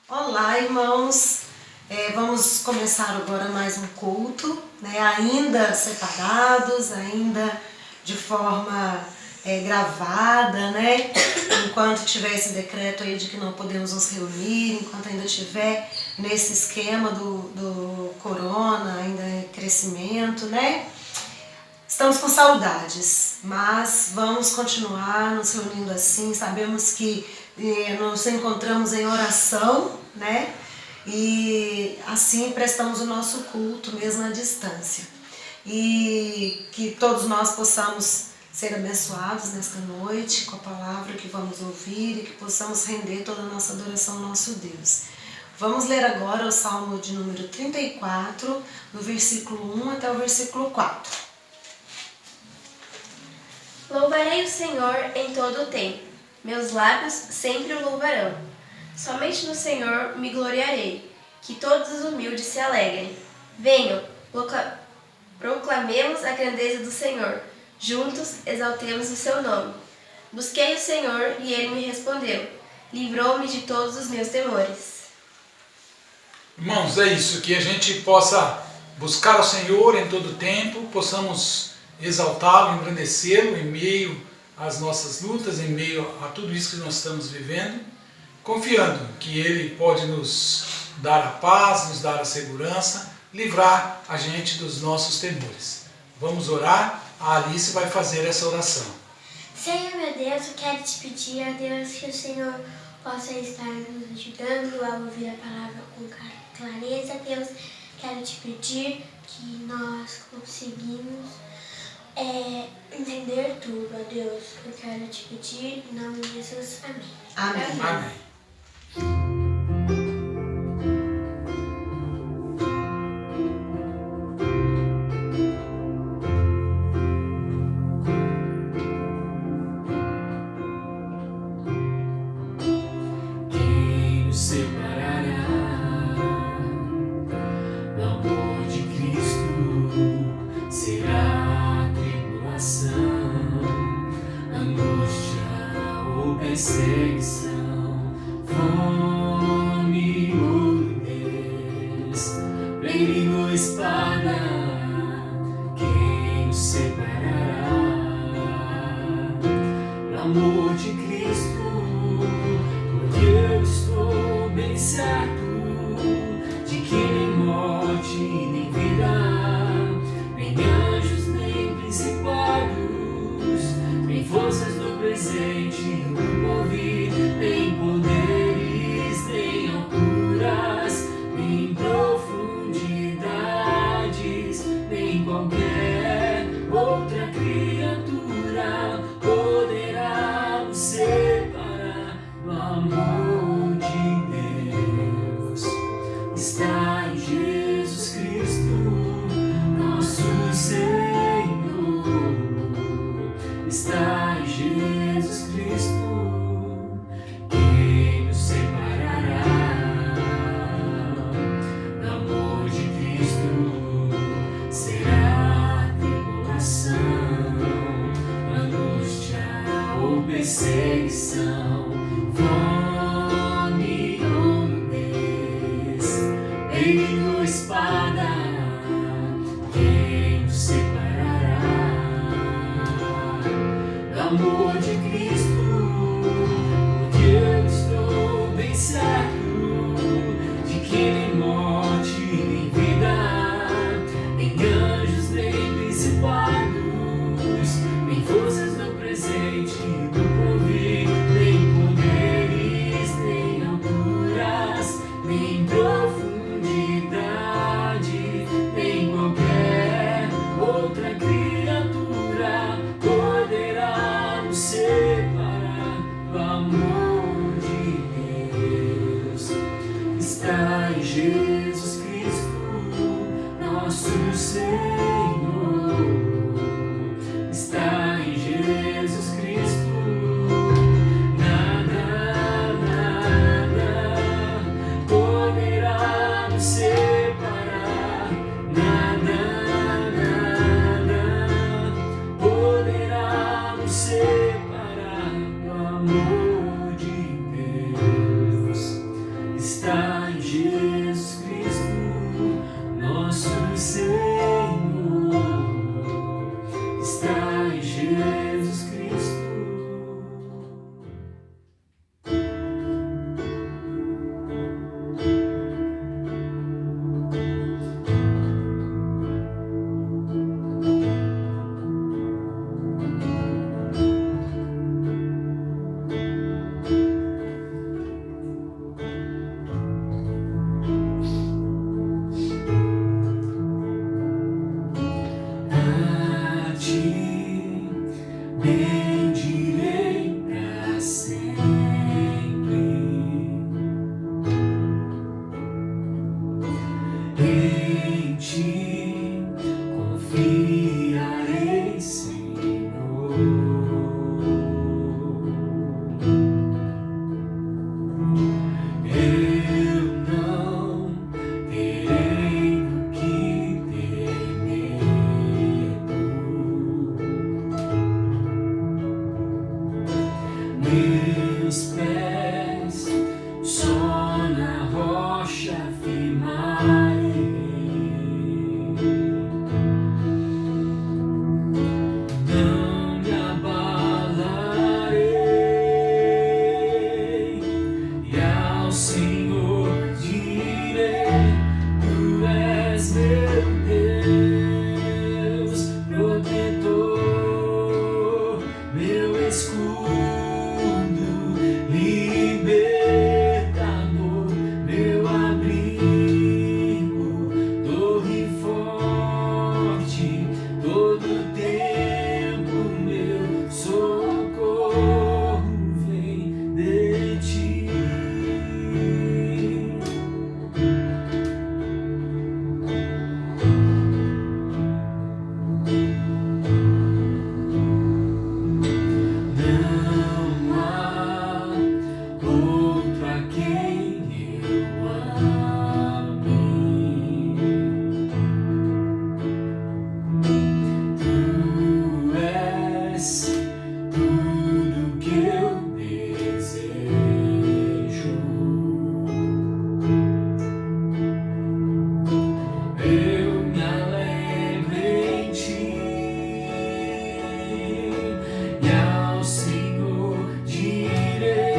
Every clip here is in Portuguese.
Olá, irmãos. Vamos começar agora mais um culto, né? Ainda separados, ainda de forma gravada, né? Enquanto tiver esse decreto aí de que não podemos nos reunir, enquanto ainda tiver nesse esquema do corona, ainda em crescimento, né? Estamos com saudades, mas vamos continuar nos reunindo assim. Sabemos que nos encontramos em oração, né? E assim prestamos o nosso culto mesmo à distância. E que todos nós possamos ser abençoados nesta noite com a palavra que vamos ouvir e que possamos render toda a nossa adoração ao nosso Deus. Vamos ler agora o Salmo de número 34, do versículo 1 até o versículo 4. Louvarei o Senhor em todo o tempo, meus lábios sempre o louvarão. Somente no Senhor me gloriarei, que todos os humildes se alegrem. Venham, proclamemos a grandeza do Senhor, juntos exaltemos o seu nome. Busquei o Senhor e ele me respondeu, livrou-me de todos os meus temores. Irmãos, é isso, que a gente possa buscar o Senhor em todo o tempo, possamos exaltá-lo, engrandecê-lo em meio às nossas lutas, em meio a tudo isso que nós estamos vivendo, confiando que Ele pode nos dar a paz, nos dar a segurança, livrar a gente dos nossos temores. Vamos orar, a Alice vai fazer essa oração. Senhor meu Deus, eu quero te pedir a Deus que o Senhor possa estar nos ajudando a ouvir a palavra com clareza. Deus, quero te pedir que nós conseguimos entender tudo, ó Deus. Eu quero te pedir em nome de Jesus. Amém. Amém. Amém. Quem nos separará do amor de Cristo? Será tribulação, angústia ou perseguição, fome ou nudez, perigo ou espada? Quem nos separará do amor de Cristo? Porque eu estou bem certo de que nem morte, nem vida, nem anjos, nem principados, nem forças do presente, do porvir, nem poderes, nem alturas, nem profundidades, nem qualquer outra criatura poderá nos separar do amor de Deus. Está em Jesus Cristo, nosso Senhor. Está em Jesus Cristo. Quem nos separará do amor de Cristo? Será tribulação, angústia ou perseguição, fome ou nudez, perigo ou espada? Quem nos separará do amor de Cristo? Porque eu estou bem certo de que nem morte, nem vida, nem anjos, nem principados, nem forças do presente, do porvir, nem poderes, nem alturas, nem profundidade, nem qualquer outra criatura poderá nos tempo meu socorro vem de ti. Não há outro a quem eu ame. Tu és tudo que eu desejo. Eu me alegro em ti e ao Senhor direi: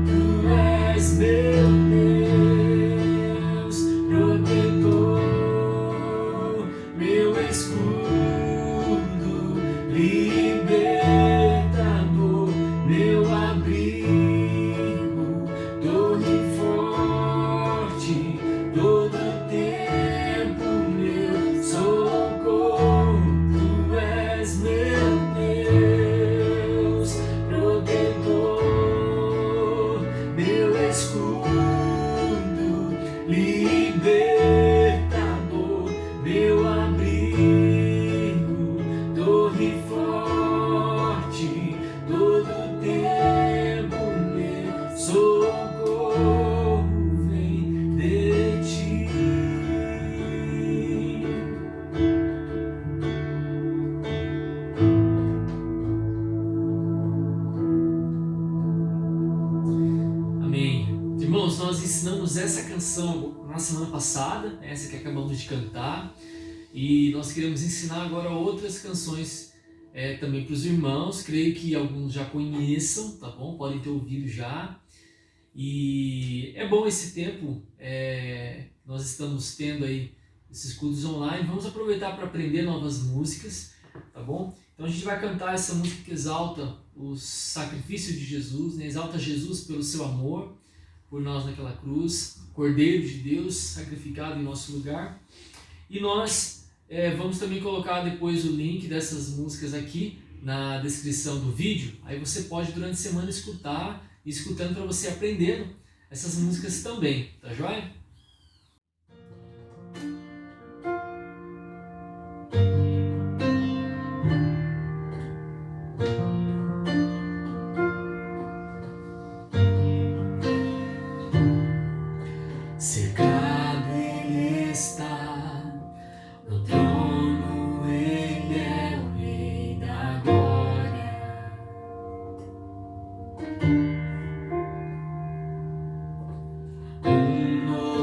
Tu és meu Deus, protetor, meu escudo, libertador, meu abrigo, torre forte, todo tempo meu socorro. Tu és meu Deus, protetor, meu escudo, libertador, meu abrigo, torre forte, todo tempo meu socorro vem de ti. Amém. Irmãos, nós ensinamos essa canção na semana passada, essa que acabamos de cantar, e nós queremos ensinar agora outras canções também para os irmãos. Creio que alguns já conheçam, tá bom? Podem ter ouvido já. E é bom esse tempo, nós estamos tendo aí esses cultos online. Vamos aproveitar para aprender novas músicas, tá bom? Então a gente vai cantar essa música que exalta o sacrifício de Jesus, né? Exalta Jesus pelo seu amor por nós naquela cruz, Cordeiro de Deus sacrificado em nosso lugar. E nós vamos também colocar depois o link dessas músicas aqui na descrição do vídeo. Aí você pode durante a semana escutar, e escutando para você aprendendo essas músicas também, tá joia? Cercado ele está, no trono ele é o Rei da glória. Um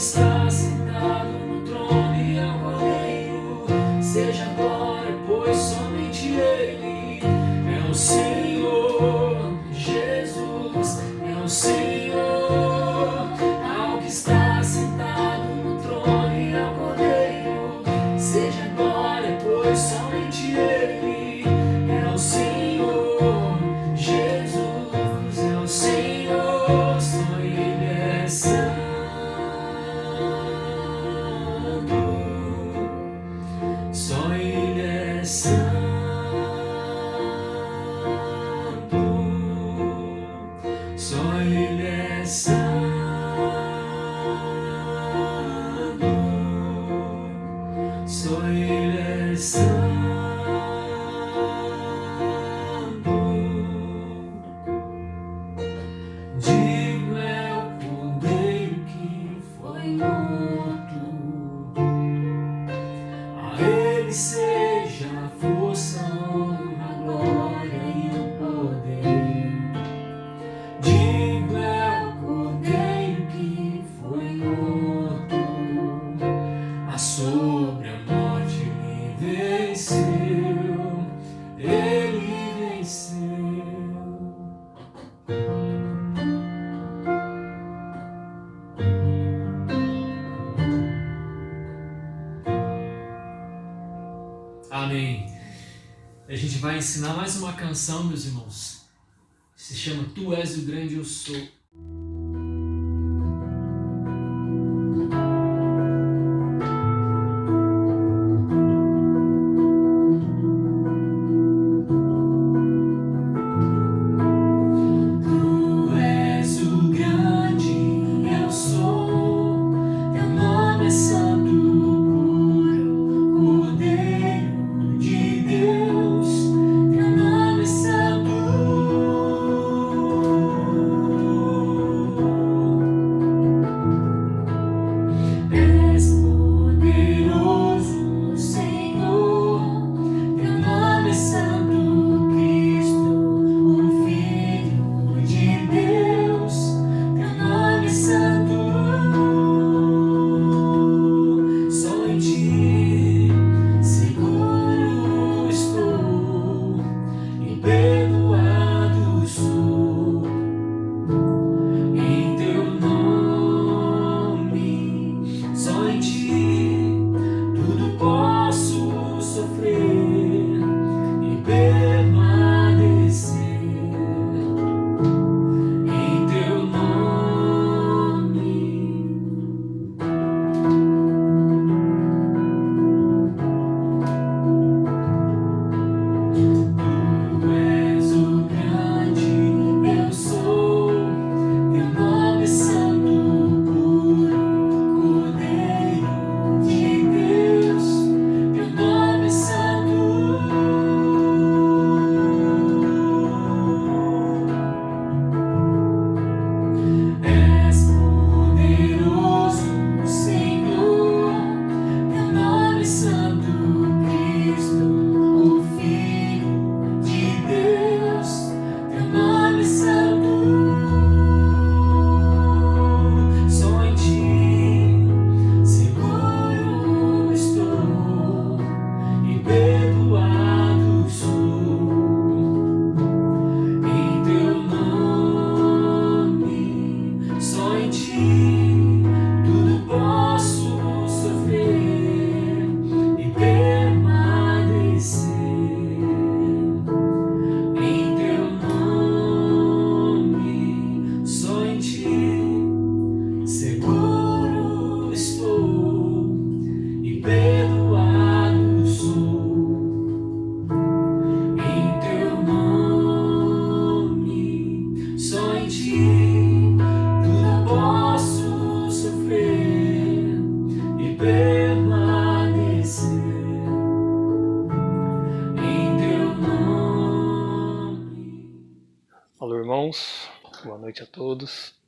está sentado no trono e ao Cordeiro seja glória, pois somente Ele é o Senhor. Jesus é o Senhor. Ao que está sentado no trono e ao Cordeiro seja glória, pois somente Ele é o Senhor. Jesus é o Senhor, só Ele é santo. Só Ele é santo, só Ele é santo, só Ele é santo. Digo é o Cordeiro que foi morto. A Ele seja a força, a honra, a glória e o poder. Digo é o Cordeiro que foi morto. A sobre a morte Ele venceu. Ele venceu. Amém. A gente vai ensinar mais uma canção, meus irmãos. Se chama Tu És o Grande Eu Sou. Tu és o grande eu sou, teu nome é santo, puro, Cordeiro de Deus, teu nome é santo. És poderoso, Senhor, teu nome é santo, Cristo, o Filho de Deus, teu nome é santo. Só em ti seguro estou e perdoado sou. Em teu nome, só em ti tudo posso sofrer e permanecer. Em teu nome. Tu és o grande eu sou, teu nome é santo, puro, Cordeiro de Deus, teu nome é santo. És poderoso, Senhor, teu nome é santo, Cristo, o Filho de Deus, teu nome é santo. Só em ti seguro estou e perdoado sou. Em teu nome, só em ti tudo posso sofrer e permanecer. Em teu nome, só em ti seguro estou e perdoado sou. Em teu nome, só em ti tudo posso sofrer e permanecer. Em teu nome. Alô, irmãos, boa noite a todos.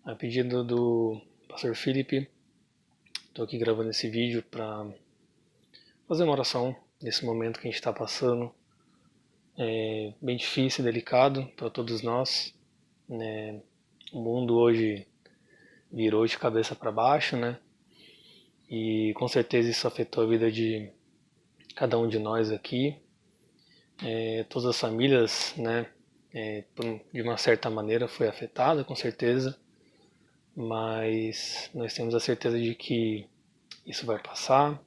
A pedido do Pastor Felipe, estou aqui gravando esse vídeo para fazer uma oração nesse momento que a gente está passando. É bem difícil e delicado para todos nós, né? O mundo hoje virou de cabeça para baixo, né? E com certeza isso afetou a vida de cada um de nós aqui. Todas as famílias, né? De uma certa maneira foi afetada, com certeza. Mas nós temos a certeza de que isso vai passar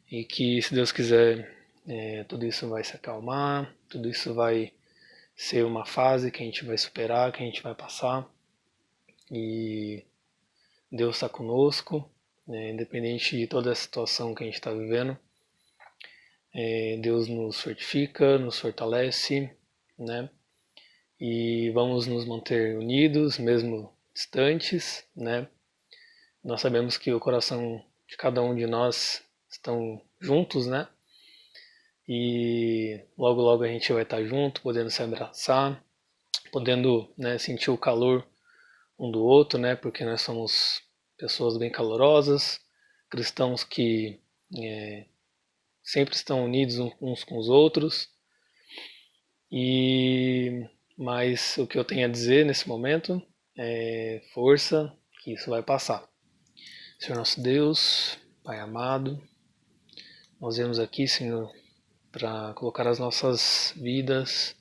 e que, se Deus quiser, tudo isso vai se acalmar, tudo isso vai ser uma fase que a gente vai superar, que a gente vai passar, e Deus está conosco, independente de toda a situação que a gente está vivendo. Deus nos fortifica, nos fortalece, né? E vamos nos manter unidos, mesmo distantes, né? Nós sabemos que o coração de cada um de nós estão juntos, né? E logo logo a gente vai estar junto, podendo se abraçar, podendo, né, sentir o calor um do outro, né? Porque nós somos pessoas bem calorosas, cristãos que sempre estão unidos uns com os outros. Mas o que eu tenho a dizer nesse momento é força, que isso vai passar. Senhor nosso Deus, Pai amado, nós viemos aqui, Senhor, para colocar as nossas vidas,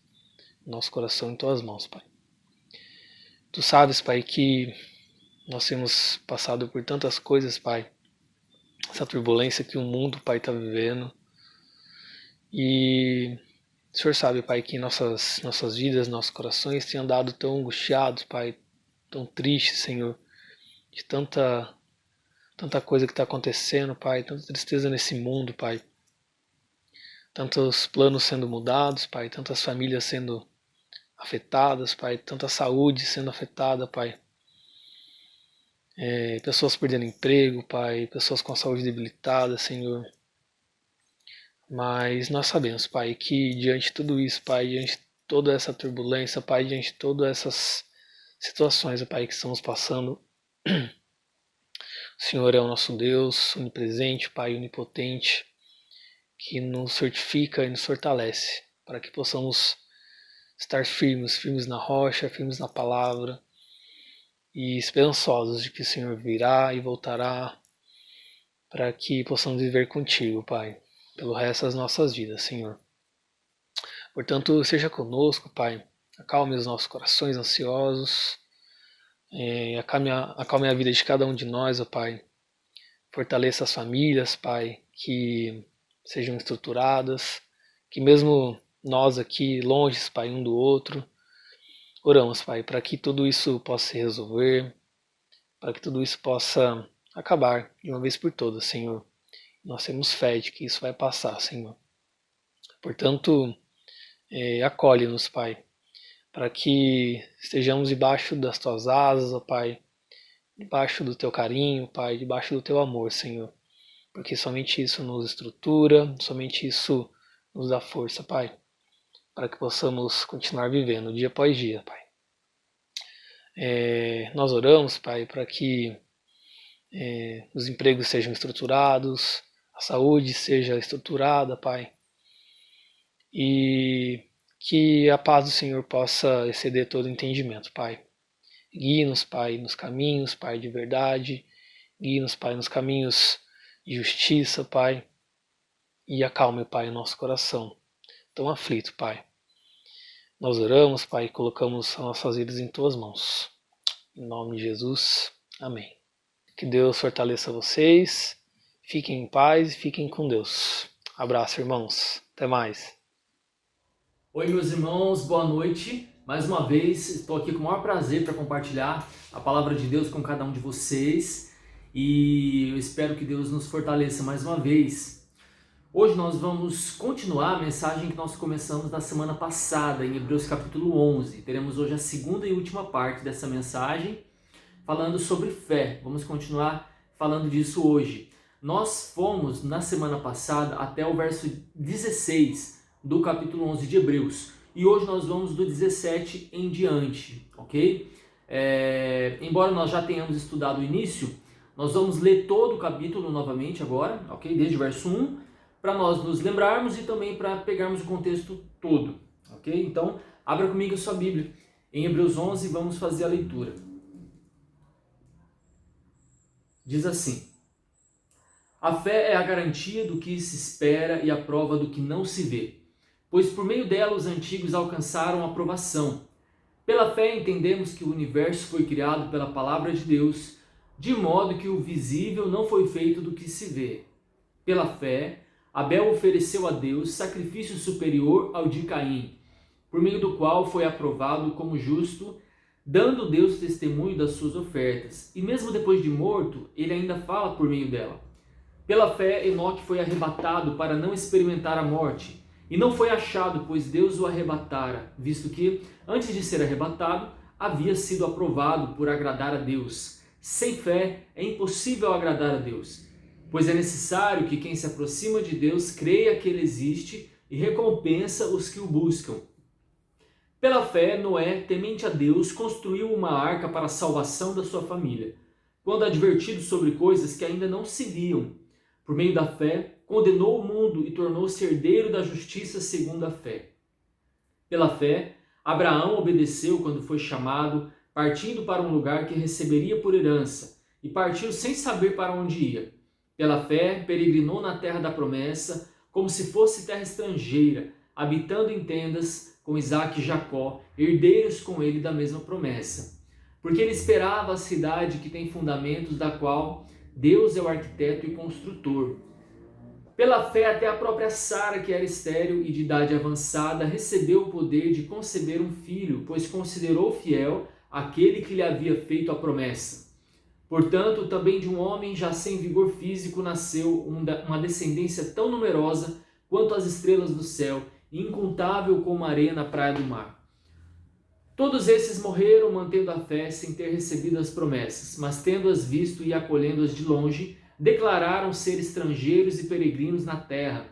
nosso coração em Tuas mãos, Pai. Tu sabes, Pai, que nós temos passado por tantas coisas, Pai, essa turbulência que o mundo, Pai, está vivendo. E o Senhor sabe, Pai, que nossas vidas, nossos corações têm andado tão angustiados, Pai, tão tristes, Senhor, de tanta coisa que está acontecendo, Pai, tanta tristeza nesse mundo, Pai. Tantos planos sendo mudados, Pai, tantas famílias sendo afetadas, Pai, tanta saúde sendo afetada, Pai. Pessoas perdendo emprego, Pai, pessoas com a saúde debilitada, Senhor. Mas nós sabemos, Pai, que diante de tudo isso, Pai, diante de toda essa turbulência, Pai, diante de todas essas situações, Pai, que estamos passando, o Senhor é o nosso Deus onipresente, Pai, onipotente, que nos certifica e nos fortalece, para que possamos estar firmes na rocha, firmes na palavra, e esperançosos de que o Senhor virá e voltará, para que possamos viver contigo, Pai, pelo resto das nossas vidas, Senhor. Portanto, seja conosco, Pai, acalme os nossos corações ansiosos, acalme a vida de cada um de nós, ó Pai. Fortaleça as famílias, Pai, que sejam estruturadas, que mesmo nós aqui longe, Pai, um do outro, oramos, Pai, para que tudo isso possa se resolver, para que tudo isso possa acabar de uma vez por todas, Senhor. Nós temos fé de que isso vai passar, Senhor. Portanto, acolhe-nos, Pai, para que estejamos debaixo das Tuas asas, ó Pai, debaixo do Teu carinho, Pai, debaixo do Teu amor, Senhor. Porque somente isso nos estrutura, somente isso nos dá força, Pai, para que possamos continuar vivendo dia após dia, Pai. Nós oramos, Pai, para que os empregos sejam estruturados, a saúde seja estruturada, Pai, e que a paz do Senhor possa exceder todo entendimento, Pai. Guie-nos, Pai, nos caminhos, Pai, de verdade, guie-nos, Pai, nos caminhos de justiça, Pai, e acalme, Pai, o nosso coração tão aflito, Pai. Nós oramos, Pai, e colocamos as nossas vidas em Tuas mãos. Em nome de Jesus, amém. Que Deus fortaleça vocês, fiquem em paz e fiquem com Deus. Abraço, irmãos. Até mais. Oi, meus irmãos, boa noite. Mais uma vez, estou aqui com o maior prazer para compartilhar a palavra de Deus com cada um de vocês. E eu espero que Deus nos fortaleça mais uma vez. Hoje nós vamos continuar a mensagem que nós começamos na semana passada, em Hebreus capítulo 11. Teremos hoje a segunda e última parte dessa mensagem, falando sobre fé. Vamos continuar falando disso hoje. Nós fomos, na semana passada, até o verso 16 do capítulo 11 de Hebreus. E hoje nós vamos do 17 em diante, ok? Embora nós já tenhamos estudado o início, nós vamos ler todo o capítulo novamente agora, ok? Desde o verso 1, para nós nos lembrarmos e também para pegarmos o contexto todo, ok? Então, abra comigo a sua Bíblia em Hebreus 11 e vamos fazer a leitura. diz assim: a fé é a garantia do que se espera e a prova do que não se vê, pois por meio dela os antigos alcançaram a aprovação. Pela fé entendemos que o universo foi criado pela palavra de Deus, de modo que o visível não foi feito do que se vê. Pela fé, Abel ofereceu a Deus sacrifício superior ao de Caim, por meio do qual foi aprovado como justo, dando Deus testemunho das suas ofertas. E mesmo depois de morto, ele ainda fala por meio dela. Pela fé, Enoque foi arrebatado para não experimentar a morte, e não foi achado, pois Deus o arrebatara, visto que, antes de ser arrebatado, havia sido aprovado por agradar a Deus. Sem fé é impossível agradar a Deus, pois é necessário que quem se aproxima de Deus creia que Ele existe e recompensa os que o buscam. Pela fé, Noé, temente a Deus, construiu uma arca para a salvação da sua família, quando advertido sobre coisas que ainda não se viam. Por meio da fé, condenou o mundo e tornou-se herdeiro da justiça segundo a fé. Pela fé, Abraão obedeceu quando foi chamado, partindo para um lugar que receberia por herança, e partiu sem saber para onde ia. Pela fé, peregrinou na terra da promessa, como se fosse terra estrangeira, habitando em tendas com Isaque e Jacó, herdeiros com ele da mesma promessa. Porque ele esperava a cidade que tem fundamentos, da qual Deus é o arquiteto e construtor. Pela fé, até a própria Sara, que era estéril e de idade avançada, recebeu o poder de conceber um filho, pois considerou fiel aquele que lhe havia feito a promessa. Portanto, também de um homem já sem vigor físico nasceu uma descendência tão numerosa quanto as estrelas do céu, e incontável como a areia na praia do mar. Todos esses morreram mantendo a fé sem ter recebido as promessas, mas tendo-as visto e acolhendo-as de longe, declararam ser estrangeiros e peregrinos na terra.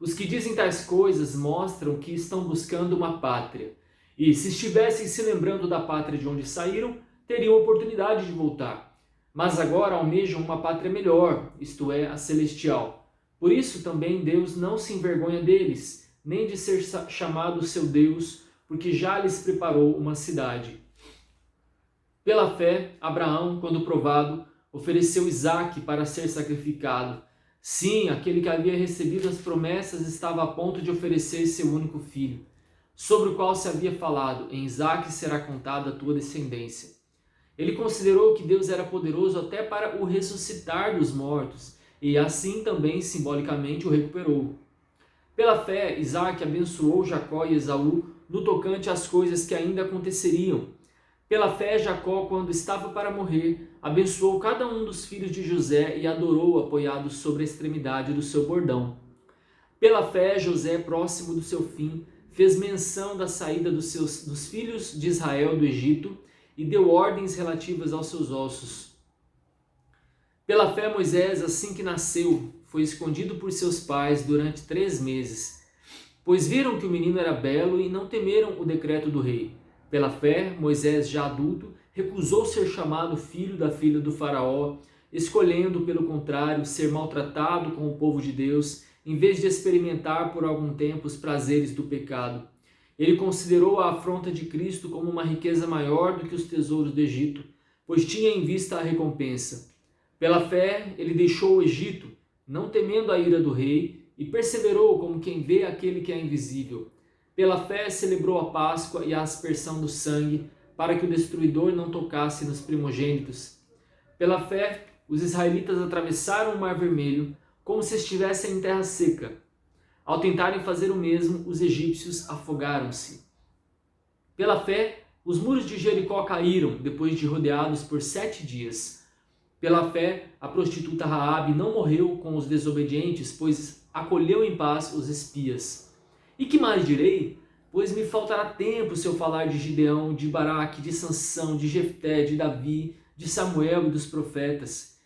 Os que dizem tais coisas mostram que estão buscando uma pátria, e se estivessem se lembrando da pátria de onde saíram, teriam oportunidade de voltar. Mas agora almejam uma pátria melhor, isto é, a celestial. Por isso também Deus não se envergonha deles, nem de ser chamado seu Deus, porque já lhes preparou uma cidade. Pela fé, Abraão, quando provado, ofereceu Isaque para ser sacrificado. Sim, aquele que havia recebido as promessas estava a ponto de oferecer seu único filho, sobre o qual se havia falado: em Isaque será contada a tua descendência. Ele considerou que Deus era poderoso até para o ressuscitar dos mortos, e assim também simbolicamente o recuperou. Pela fé, Isaque abençoou Jacó e Esaú no tocante às coisas que ainda aconteceriam. Pela fé, Jacó, quando estava para morrer, abençoou cada um dos filhos de José e adorou apoiado sobre a extremidade do seu bordão. Pela fé, José, próximo do seu fim, fez menção da saída dos filhos de Israel do Egito e deu ordens relativas aos seus ossos. Pela fé, Moisés, assim que nasceu, foi escondido por seus pais durante 3 meses, pois viram que o menino era belo e não temeram o decreto do rei. Pela fé, Moisés, já adulto, recusou ser chamado filho da filha do faraó, escolhendo, pelo contrário, ser maltratado com o povo de Deus, em vez de experimentar por algum tempo os prazeres do pecado. Ele considerou a afronta de Cristo como uma riqueza maior do que os tesouros do Egito, pois tinha em vista a recompensa. Pela fé, ele deixou o Egito, não temendo a ira do rei, e perseverou como quem vê aquele que é invisível. Pela fé, celebrou a Páscoa e a aspersão do sangue, para que o destruidor não tocasse nos primogênitos. Pela fé, os israelitas atravessaram o Mar Vermelho, como se estivessem em terra seca. Ao tentarem fazer o mesmo, os egípcios afogaram-se. Pela fé, os muros de Jericó caíram, depois de rodeados por 7 dias. Pela fé, a prostituta Raabe não morreu com os desobedientes, pois acolheu em paz os espias. E que mais direi? Pois me faltará tempo se eu falar de Gideão, de Baraque, de Sansão, de Jefté, de Davi, de Samuel e dos profetas.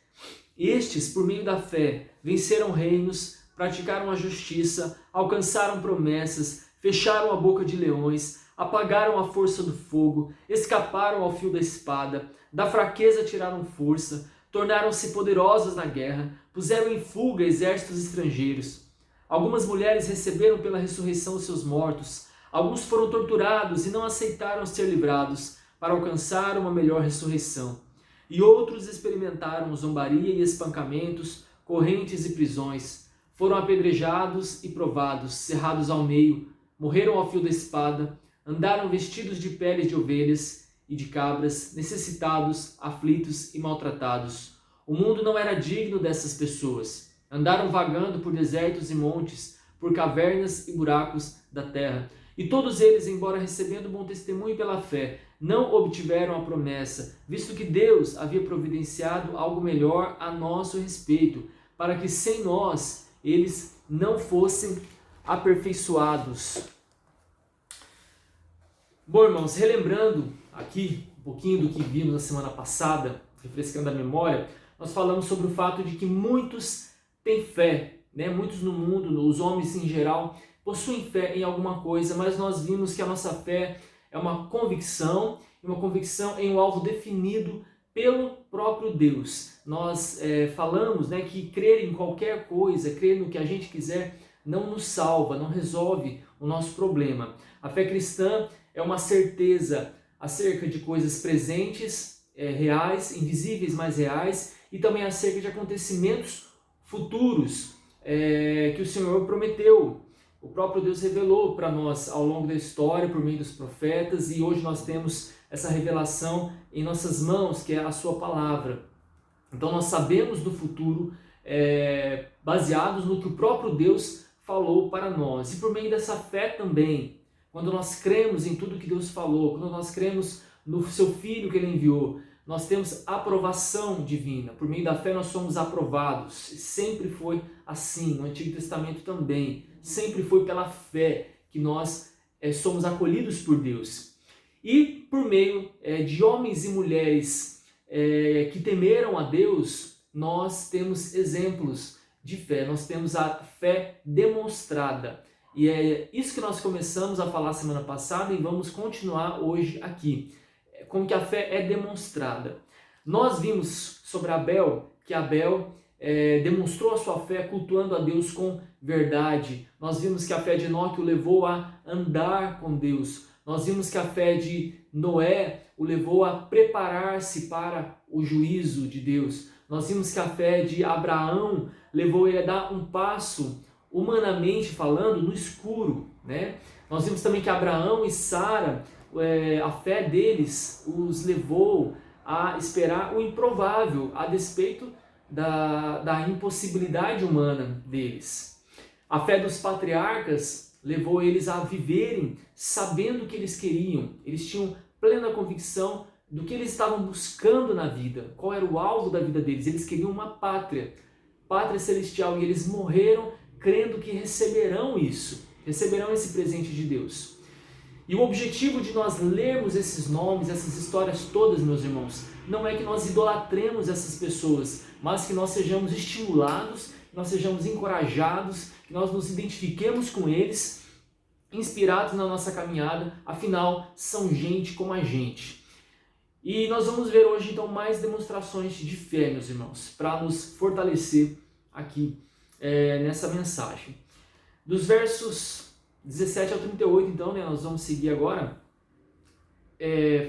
Estes, por meio da fé, venceram reinos, praticaram a justiça, alcançaram promessas, fecharam a boca de leões, apagaram a força do fogo, escaparam ao fio da espada, da fraqueza tiraram força, tornaram-se poderosos na guerra, puseram em fuga exércitos estrangeiros. Algumas mulheres receberam pela ressurreição seus mortos, alguns foram torturados e não aceitaram ser livrados para alcançar uma melhor ressurreição. E outros experimentaram zombaria e espancamentos, correntes e prisões. Foram apedrejados e provados, cerrados ao meio, morreram ao fio da espada, andaram vestidos de peles de ovelhas e de cabras, necessitados, aflitos e maltratados. O mundo não era digno dessas pessoas. Andaram vagando por desertos e montes, por cavernas e buracos da terra. E todos eles, embora recebendo bom testemunho pela fé, não obtiveram a promessa, visto que Deus havia providenciado algo melhor a nosso respeito, para que sem nós eles não fossem aperfeiçoados. Bom, irmãos, relembrando aqui um pouquinho do que vimos na semana passada, refrescando a memória, nós falamos sobre o fato de que muitos têm fé, né? Muitos no mundo, os homens em geral, possuem fé em alguma coisa, mas nós vimos que a nossa fé é uma convicção em um alvo definido pelo próprio Deus. Nós falamos, né, que crer em qualquer coisa, crer no que a gente quiser, não nos salva, não resolve o nosso problema. A fé cristã é uma certeza acerca de coisas presentes, reais, invisíveis, mas reais, e também acerca de acontecimentos futuros que o Senhor prometeu. O próprio Deus revelou para nós ao longo da história, por meio dos profetas, e hoje nós temos essa revelação em nossas mãos, que é a sua palavra. Então nós sabemos do futuro baseados no que o próprio Deus falou para nós. E por meio dessa fé também, quando nós cremos em tudo que Deus falou, quando nós cremos no seu Filho que Ele enviou, nós temos aprovação divina. Por meio da fé nós somos aprovados. Sempre foi assim, no Antigo Testamento também. Sempre foi pela fé que nós somos acolhidos por Deus. E por meio de homens e mulheres que temeram a Deus, nós temos exemplos de fé. Nós temos a fé demonstrada. E é isso que nós começamos a falar semana passada e vamos continuar hoje aqui. Como que a fé é demonstrada. Nós vimos sobre Abel, que Abel demonstrou a sua fé cultuando a Deus com verdade. Nós vimos que a fé de Enoque o levou a andar com Deus. Nós vimos que a fé de Noé o levou a preparar-se para o juízo de Deus. Nós vimos que a fé de Abraão levou ele a dar um passo, humanamente falando, no escuro, né? Nós vimos também que Abraão e Sara, a fé deles os levou a esperar o improvável, a despeito da impossibilidade humana deles. A fé dos patriarcas levou eles a viverem sabendo o que eles queriam. Eles tinham plena convicção do que eles estavam buscando na vida, qual era o alvo da vida deles. Eles queriam uma pátria celestial, e eles morreram crendo que receberão isso, receberão esse presente de Deus. E o objetivo de nós lermos esses nomes, essas histórias todas, meus irmãos, não é que nós idolatremos essas pessoas, mas que nós sejamos estimulados, que nós sejamos encorajados, que nós nos identifiquemos com eles, inspirados na nossa caminhada, afinal, são gente como a gente. E nós vamos ver hoje, então, mais demonstrações de fé, meus irmãos, para nos fortalecer aqui nessa mensagem. Dos versos 17 ao 38, então, né, nós vamos seguir agora.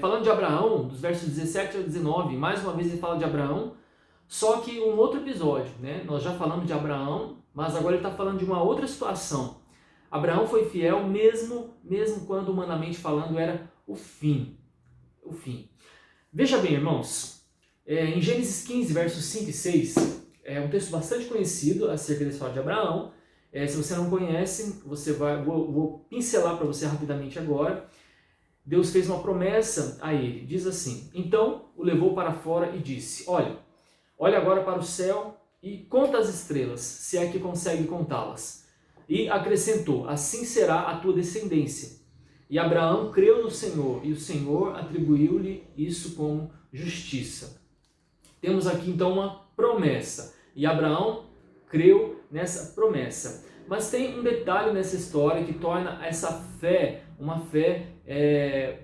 Falando de Abraão, dos versos 17 ao 19, mais uma vez ele fala de Abraão, só que um outro episódio, né? Nós já falamos de Abraão, mas agora ele está falando de uma outra situação. Abraão foi fiel mesmo quando humanamente falando era o fim. Veja bem, irmãos, em Gênesis 15, versos 5 e 6, é um texto bastante conhecido acerca da história de Abraão. Se você não conhece, vou pincelar para você rapidamente agora. Deus fez uma promessa a ele, diz assim: então o levou para fora e disse: olha agora para o céu e conta as estrelas, se é que consegue contá-las. E acrescentou: assim será a tua descendência. E Abraão creu no Senhor, e o Senhor atribuiu-lhe isso como justiça. Temos aqui então uma promessa, e Abraão creu nessa promessa. Mas tem um detalhe nessa história que torna essa fé uma fé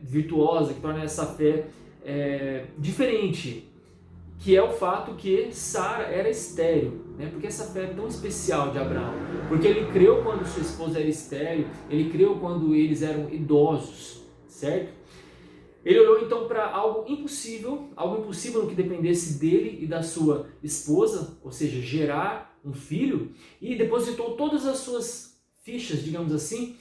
virtuosa, que torna essa fé diferente, que é o fato que Sara era estéril, né? Porque essa fé é tão especial de Abraão, porque ele creu quando sua esposa era estéril, ele creu quando eles eram idosos, certo? Ele olhou então para algo impossível no que dependesse dele e da sua esposa, ou seja, gerar um filho, e depositou todas as suas fichas, digamos assim,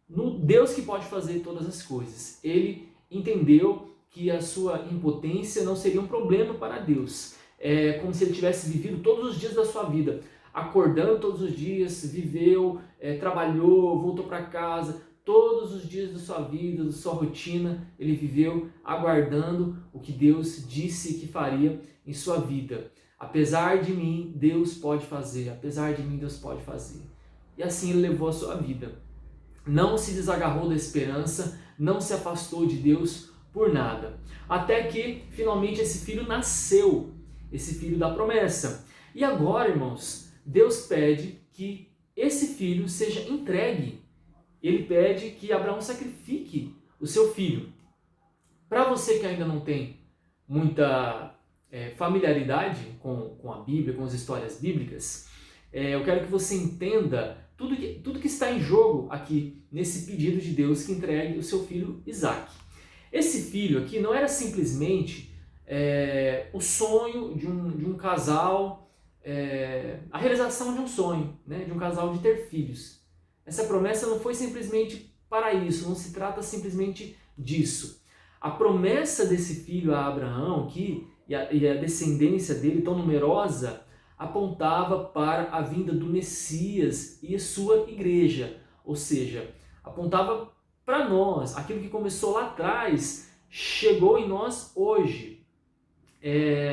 no Deus que pode fazer todas as coisas. Ele entendeu que a sua impotência não seria um problema para Deus. É como se ele tivesse vivido todos os dias da sua vida, acordando todos os dias, viveu, trabalhou, voltou para casa, todos os dias da sua vida, da sua rotina, ele viveu aguardando o que Deus disse que faria em sua vida. Apesar de mim, Deus pode fazer. Apesar de mim, Deus pode fazer. E assim ele levou a sua vida. Não se desagarrou da esperança, não se afastou de Deus por nada. Até que, finalmente, esse filho nasceu, esse filho da promessa. E agora, irmãos, Deus pede que esse filho seja entregue. Ele pede que Abraão sacrifique o seu filho. Para você que ainda não tem muita familiaridade com a Bíblia, com as histórias bíblicas, eu quero que você entenda tudo que está em jogo aqui nesse pedido de Deus que entregue o seu filho Isaac. Esse filho aqui não era simplesmente o sonho de um casal, a realização de um sonho, né, de um casal de ter filhos. Essa promessa não foi simplesmente para isso, não se trata simplesmente disso. A promessa desse filho a Abraão aqui, e a descendência dele tão numerosa, apontava para a vinda do Messias e sua igreja. Ou seja, apontava para nós, aquilo que começou lá atrás, chegou em nós hoje.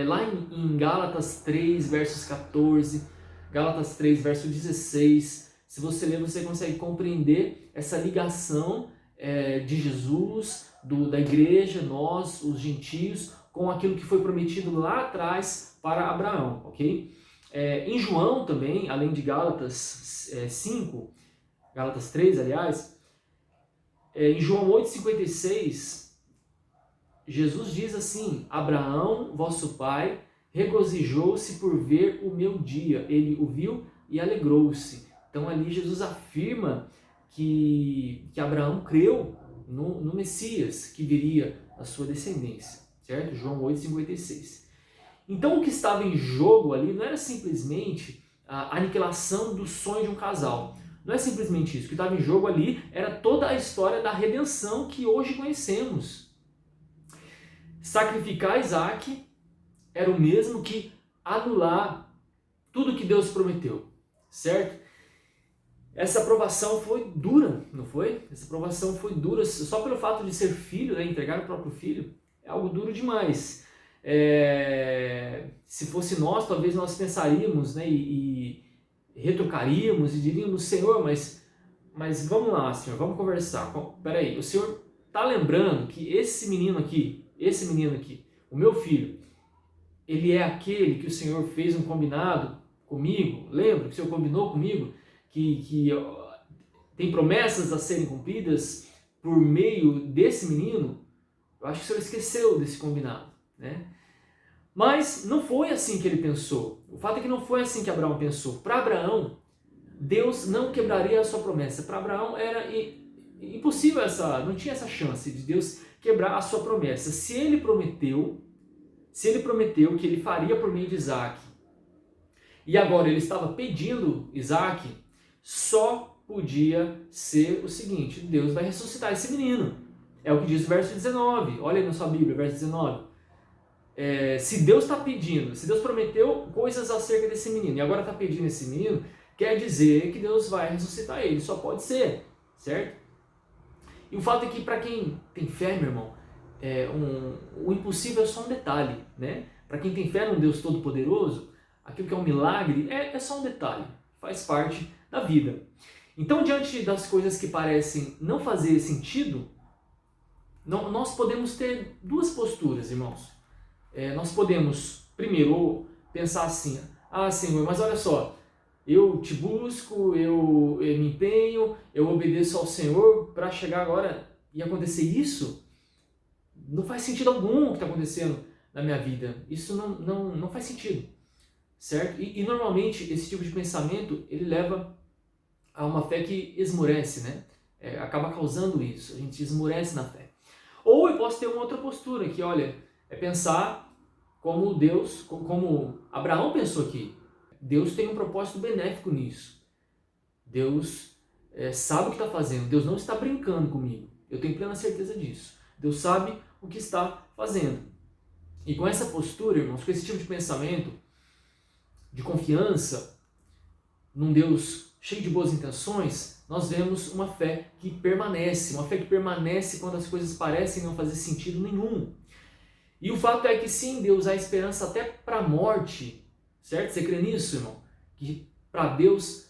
Lá em Gálatas 3, versos 14, Gálatas 3, verso 16, se você ler, você consegue compreender essa ligação de Jesus, da igreja, nós, os gentios, com aquilo que foi prometido lá atrás para Abraão, ok? Em João também, além de Gálatas 5, Gálatas 3, aliás, em João 8,56, Jesus diz assim: Abraão, vosso pai, regozijou-se por ver o meu dia. Ele o viu e alegrou-se. Então ali Jesus afirma que Abraão creu no Messias, que viria a sua descendência, certo? João 8,56. Então o que estava em jogo ali não era simplesmente a aniquilação do sonho de um casal. Não é simplesmente isso. O que estava em jogo ali era toda a história da redenção que hoje conhecemos. Sacrificar Isaac era o mesmo que anular tudo que Deus prometeu, certo? Essa aprovação foi dura, não foi? Essa aprovação foi dura só pelo fato de ser filho, né? Entregar o próprio filho, é algo duro demais. Se fosse nós, talvez nós pensaríamos, né, e retrucaríamos e diríamos: Senhor, mas vamos lá, Senhor, vamos conversar. Peraí, o Senhor está lembrando que esse menino aqui, o meu filho, ele é aquele que o Senhor fez um combinado comigo? Lembra que o Senhor combinou comigo que tem promessas a serem cumpridas por meio desse menino? Eu acho que o Senhor esqueceu desse combinado, né? Mas não foi assim que ele pensou. O fato é que não foi assim que Abraão pensou. Para Abraão, Deus não quebraria a sua promessa. Para Abraão era impossível não tinha essa chance de Deus quebrar a sua promessa. Se ele prometeu que ele faria por meio de Isaac, e agora ele estava pedindo Isaac, só podia ser o seguinte: Deus vai ressuscitar esse menino. É o que diz o verso 19. Olha aí na sua Bíblia, verso 19. Se Deus está pedindo, se Deus prometeu coisas acerca desse menino e agora está pedindo esse menino, quer dizer que Deus vai ressuscitar ele. Só pode ser, certo? E o fato é que, para quem tem fé, meu irmão, o impossível é só um detalhe, né? Para quem tem fé num Deus Todo-Poderoso, aquilo que é um milagre é só um detalhe, faz parte da vida. Então, diante das coisas que parecem não fazer sentido, nós podemos ter duas posturas, irmãos. Nós podemos, primeiro, pensar assim: ah, Senhor, mas olha só, eu te busco, eu me empenho, eu obedeço ao Senhor para chegar agora e acontecer isso? Não faz sentido algum o que está acontecendo na minha vida. Isso não faz sentido, certo? E normalmente esse tipo de pensamento, ele leva a uma fé que esmorece, né? Acaba causando isso, a gente esmorece na fé. Ou posso ter uma outra postura, que olha, é pensar como Deus, como Abraão pensou aqui. Deus tem um propósito benéfico nisso. Deus sabe o que está fazendo. Deus não está brincando comigo. Eu tenho plena certeza disso. Deus sabe o que está fazendo. E com essa postura, irmãos, com esse tipo de pensamento, de confiança num Deus cheio de boas intenções, nós vemos uma fé que permanece. Uma fé que permanece quando as coisas parecem não fazer sentido nenhum. E o fato é que sim, Deus há esperança até para a morte. Certo? Você crê nisso, irmão? Que para Deus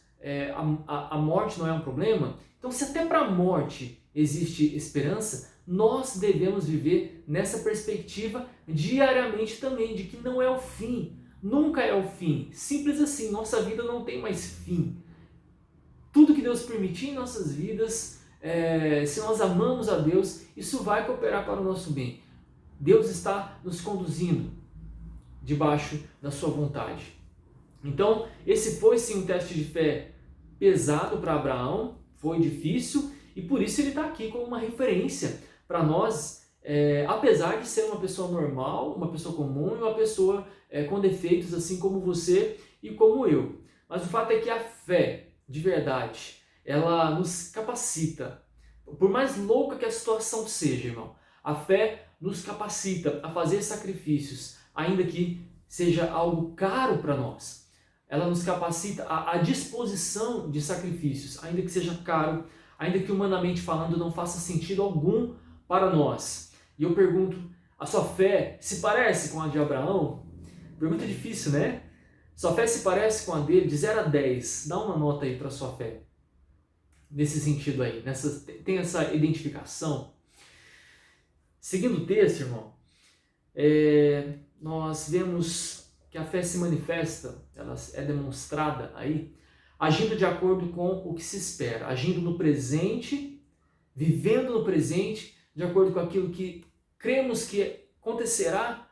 a morte não é um problema? Então, se até para a morte existe esperança, nós devemos viver nessa perspectiva diariamente também, de que não é o fim, nunca é o fim. Simples assim, nossa vida não tem mais fim. Tudo que Deus permitir em nossas vidas, se nós amamos a Deus, isso vai cooperar para o nosso bem. Deus está nos conduzindo debaixo da sua vontade. Então, esse foi sim um teste de fé pesado para Abraão, foi difícil, e por isso ele está aqui como uma referência para nós, apesar de ser uma pessoa normal, uma pessoa comum e uma pessoa com defeitos assim como você e como eu. Mas o fato é que a fé, de verdade, ela nos capacita. Por mais louca que a situação seja, irmão, a fé nos capacita a fazer sacrifícios, ainda que seja algo caro para nós. Ela nos capacita à disposição de sacrifícios, ainda que seja caro, ainda que humanamente falando não faça sentido algum para nós. E eu pergunto, a sua fé se parece com a de Abraão? Pergunta difícil, né? Sua fé se parece com a dele? De 0 a 10, dá uma nota aí para a sua fé. Nesse sentido aí, tem essa identificação? Seguindo o texto, irmão, nós vemos que a fé se manifesta, ela é demonstrada aí, agindo de acordo com o que se espera, agindo no presente, vivendo no presente, de acordo com aquilo que cremos que acontecerá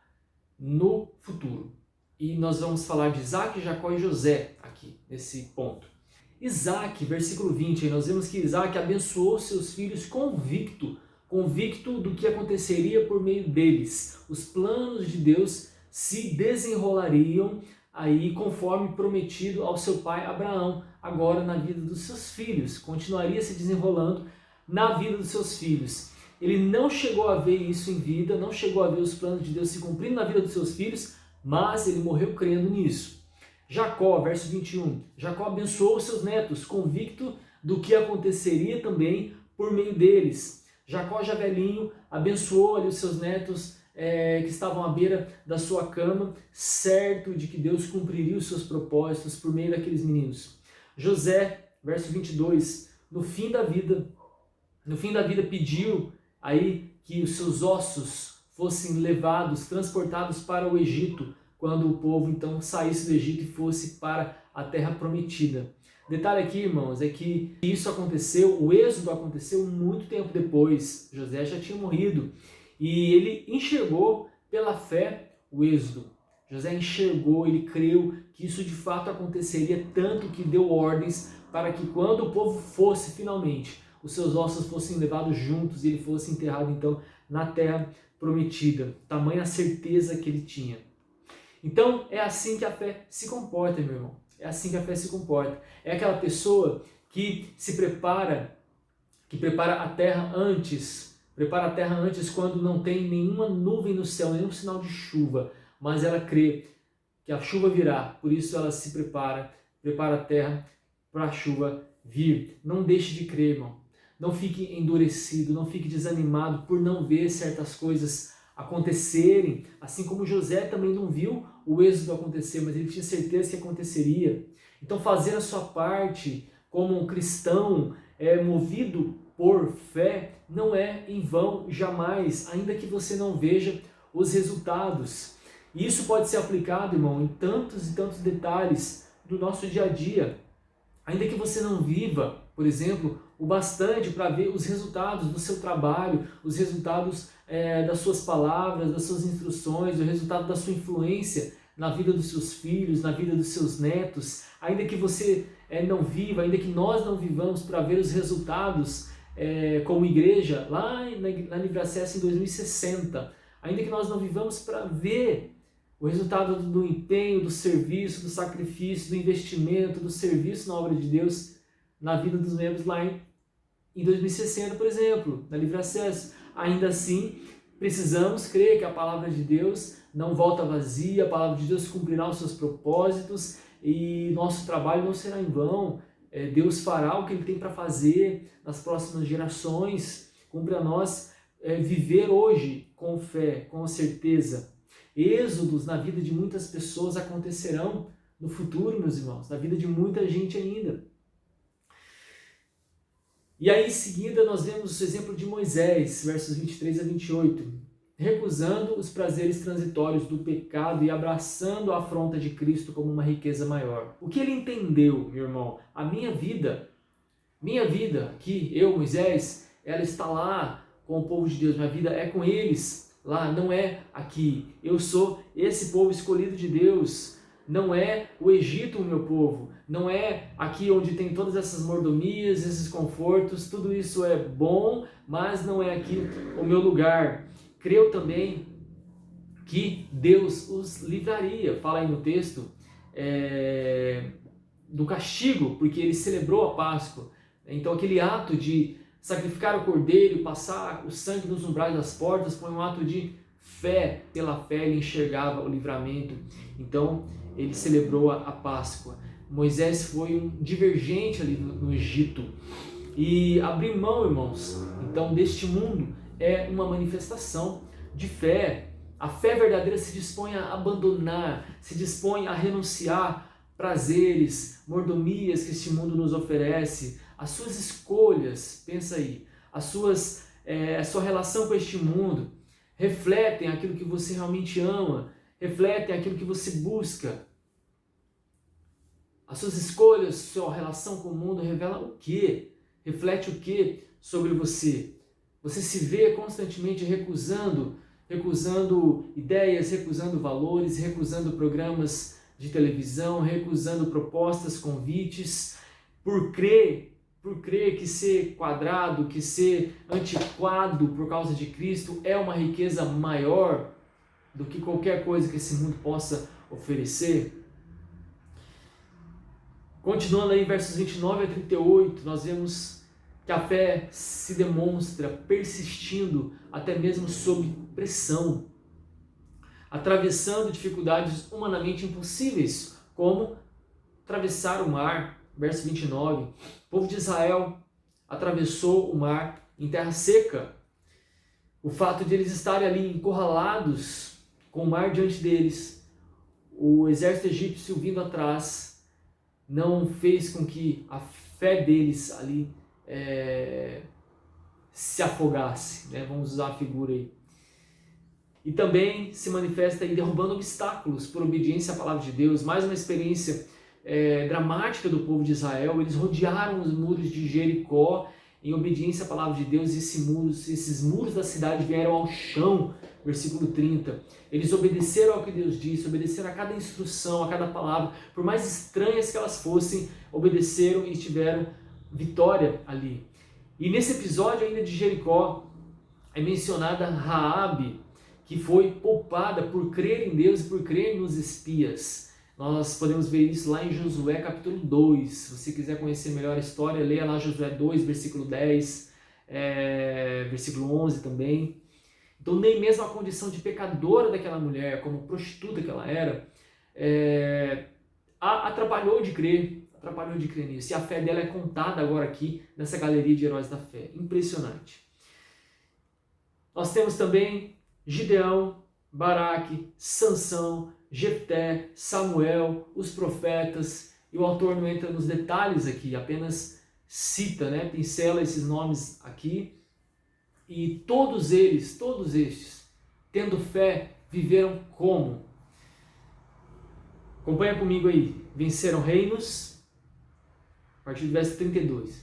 no futuro. E nós vamos falar de Isaac, Jacó e José aqui, nesse ponto. Isaac, versículo 20, aí nós vemos que Isaac abençoou seus filhos convicto do que aconteceria por meio deles. Os planos de Deus se desenrolariam aí conforme prometido ao seu pai Abraão, agora na vida dos seus filhos. Continuaria se desenrolando na vida dos seus filhos. Ele não chegou a ver isso em vida, não chegou a ver os planos de Deus se cumprindo na vida dos seus filhos, mas ele morreu crendo nisso. Jacó, verso 21, Jacó abençoou os seus netos, convicto do que aconteceria também por meio deles. Jacó, já velhinho, abençoou ali os seus netos que estavam à beira da sua cama, certo de que Deus cumpriria os seus propósitos por meio daqueles meninos. José, verso 22, no fim da vida pediu aí que os seus ossos fossem levados, transportados para o Egito, quando o povo então saísse do Egito e fosse para a terra prometida. Detalhe aqui, irmãos, é que isso aconteceu, o êxodo aconteceu muito tempo depois. José já tinha morrido e ele enxergou pela fé o êxodo. José enxergou, ele creu que isso de fato aconteceria, tanto que deu ordens para que quando o povo fosse finalmente, os seus ossos fossem levados juntos e ele fosse enterrado então na terra prometida. Tamanha a certeza que ele tinha. Então é assim que a fé se comporta, meu irmão. É assim que a fé se comporta. É aquela pessoa que se prepara, que prepara a terra antes quando não tem nenhuma nuvem no céu, nenhum sinal de chuva, mas ela crê que a chuva virá, por isso ela se prepara a terra para a chuva vir. Não deixe de crer, irmão. Não fique endurecido, não fique desanimado por não ver certas coisas acontecerem, assim como José também não viu o êxodo acontecer, mas ele tinha certeza que aconteceria. Então fazer a sua parte como um cristão movido por fé não é em vão jamais, ainda que você não veja os resultados. E isso pode ser aplicado, irmão, em tantos e tantos detalhes do nosso dia a dia. Ainda que você não viva, por exemplo, o bastante para ver os resultados do seu trabalho, os resultados das suas palavras, das suas instruções, o resultado da sua influência na vida dos seus filhos, na vida dos seus netos, ainda que você não viva, ainda que nós não vivamos para ver os resultados como igreja lá na Livre Acesso em 2060, ainda que nós não vivamos para ver o resultado do empenho, do serviço, do sacrifício, do investimento, do serviço na obra de Deus na vida dos membros lá em 2060, por exemplo, na Livre Acesso. Ainda assim, precisamos crer que a palavra de Deus não volta vazia, a palavra de Deus cumprirá os seus propósitos e nosso trabalho não será em vão. Deus fará o que Ele tem para fazer nas próximas gerações. Cumpre a nós viver hoje com fé, com certeza. Êxodos na vida de muitas pessoas acontecerão no futuro, meus irmãos, na vida de muita gente ainda. E aí em seguida nós vemos o exemplo de Moisés, versos 23 a 28, recusando os prazeres transitórios do pecado e abraçando a afronta de Cristo como uma riqueza maior. O que ele entendeu, meu irmão? A minha vida aqui, eu, Moisés, ela está lá com o povo de Deus, minha vida é com eles, lá, não é aqui. Eu sou esse povo escolhido de Deus, não é o Egito o meu povo, não é aqui onde tem todas essas mordomias, esses confortos, tudo isso é bom, mas não é aqui o meu lugar. Creio também que Deus os livraria, fala aí no texto, do castigo, porque ele celebrou a Páscoa. Então aquele ato de sacrificar o cordeiro, passar o sangue nos umbrais das portas, foi um ato de fé. Pela fé ele enxergava o livramento. Então ele celebrou a Páscoa. Moisés foi um divergente ali no Egito. E abrir mão, irmãos, então deste mundo é uma manifestação de fé. A fé verdadeira se dispõe a abandonar, se dispõe a renunciar prazeres, mordomias que este mundo nos oferece, as suas escolhas, pensa aí, a sua relação com este mundo refletem aquilo que você realmente ama, refletem aquilo que você busca. As suas escolhas, sua relação com o mundo revela o quê? Reflete o quê sobre você? Você se vê constantemente recusando ideias, recusando valores, recusando programas de televisão, recusando propostas, convites, por crer que ser quadrado, que ser antiquado por causa de Cristo é uma riqueza maior do que qualquer coisa que esse mundo possa oferecer. Continuando aí, versos 29 a 38, nós vemos que a fé se demonstra persistindo até mesmo sob pressão, atravessando dificuldades humanamente impossíveis, como atravessar o mar. Verso 29, o povo de Israel atravessou o mar em terra seca. O fato de eles estarem ali encurralados com o mar diante deles, o exército egípcio vindo atrás, não fez com que a fé deles ali se afogasse, né? Vamos usar a figura aí. E também se manifesta aí derrubando obstáculos por obediência à palavra de Deus. Mais uma experiência dramática do povo de Israel. Eles rodearam os muros de Jericó em obediência à palavra de Deus, e esses muros da cidade vieram ao chão. Versículo 30. Eles obedeceram ao que Deus disse, obedeceram a cada instrução, a cada palavra, por mais estranhas que elas fossem, obedeceram e tiveram vitória ali. E nesse episódio ainda de Jericó é mencionada Raabe, que foi poupada por crer em Deus e por crer nos espias. Nós podemos ver isso lá em Josué capítulo 2. Se você quiser conhecer melhor a história, leia lá Josué 2, versículo 10, versículo 11 também. Então nem mesmo a condição de pecadora daquela mulher, como prostituta que ela era, atrapalhou de crer nisso. E a fé dela é contada agora aqui nessa galeria de heróis da fé. Impressionante. Nós temos também Gideão, Baraque, Sansão, Jefté, Samuel, os profetas, e o autor não entra nos detalhes aqui, apenas cita, pincela esses nomes aqui, e todos estes, tendo fé, viveram como? Acompanha comigo aí. Venceram reinos, a partir do verso 32.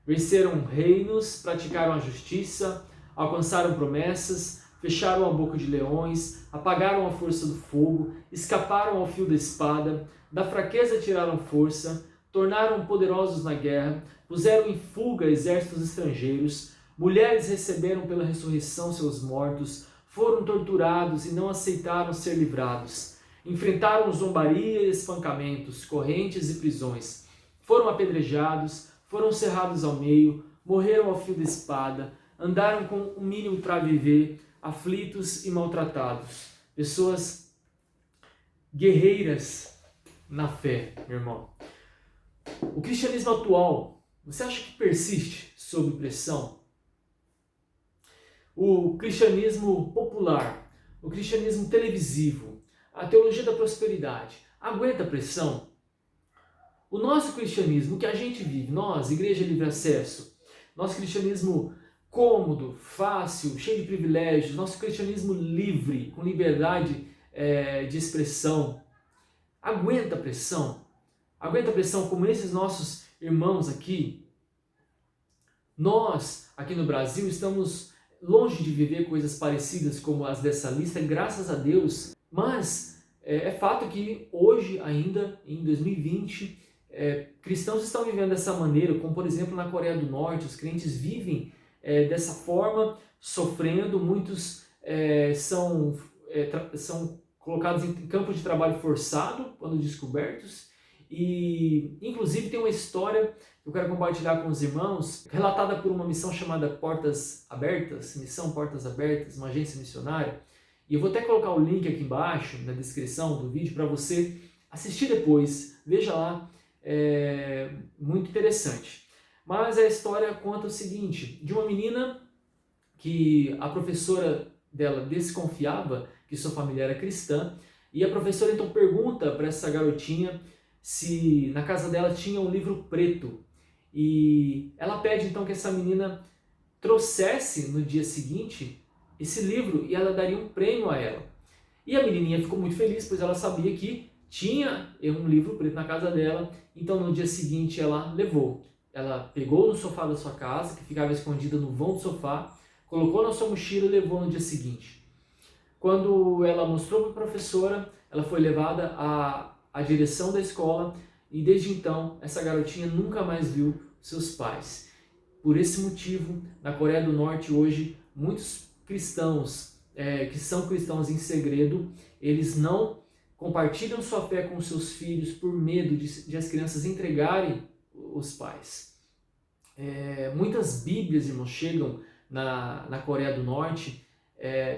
Venceram reinos, praticaram a justiça, alcançaram promessas, fecharam a boca de leões, apagaram a força do fogo, escaparam ao fio da espada, da fraqueza tiraram força, tornaram poderosos na guerra, puseram em fuga exércitos estrangeiros, mulheres receberam pela ressurreição seus mortos, foram torturados e não aceitaram ser livrados. Enfrentaram zombaria e espancamentos, correntes e prisões. Foram apedrejados, foram cerrados ao meio, morreram ao fio da espada, andaram com o mínimo para viver, aflitos e maltratados. Pessoas guerreiras na fé, meu irmão. O cristianismo atual, você acha que persiste sob pressão? O cristianismo popular, o cristianismo televisivo, a teologia da prosperidade, aguenta pressão? O nosso cristianismo, que a gente vive, nós, Igreja Livre Acesso, nosso cristianismo cômodo, fácil, cheio de privilégios, nosso cristianismo livre, com liberdade de expressão, aguenta pressão? Aguenta pressão como esses nossos irmãos aqui? Nós, aqui no Brasil, estamos longe de viver coisas parecidas como as dessa lista, graças a Deus, mas é fato que hoje, ainda em 2020, cristãos estão vivendo dessa maneira, como por exemplo na Coreia do Norte, os crentes vivem dessa forma, sofrendo, muitos são colocados em campo de trabalho forçado quando descobertos, e inclusive tem uma história que eu quero compartilhar com os irmãos, relatada por uma missão chamada Portas Abertas, Missão Portas Abertas, uma agência missionária, e eu vou até colocar o link aqui embaixo, na descrição do vídeo, para você assistir depois, veja lá, muito interessante. Mas a história conta o seguinte, de uma menina que a professora dela desconfiava que sua família era cristã, e a professora então pergunta para essa garotinha se na casa dela tinha um livro preto, e ela pede então que essa menina trouxesse no dia seguinte esse livro e ela daria um prêmio a ela. E a menininha ficou muito feliz, pois ela sabia que tinha um livro preto na casa dela, então no dia seguinte ela levou. Ela pegou no sofá da sua casa, que ficava escondida no vão do sofá, colocou na sua mochila e levou no dia seguinte. Quando ela mostrou para a professora, ela foi levada à direção da escola e desde então essa garotinha nunca mais viu seus pais. Por esse motivo, na Coreia do Norte hoje, muitos cristãos que são cristãos em segredo, eles não compartilham sua fé com seus filhos por medo de as crianças entregarem os pais. Muitas bíblias, irmãos, chegam na Coreia do Norte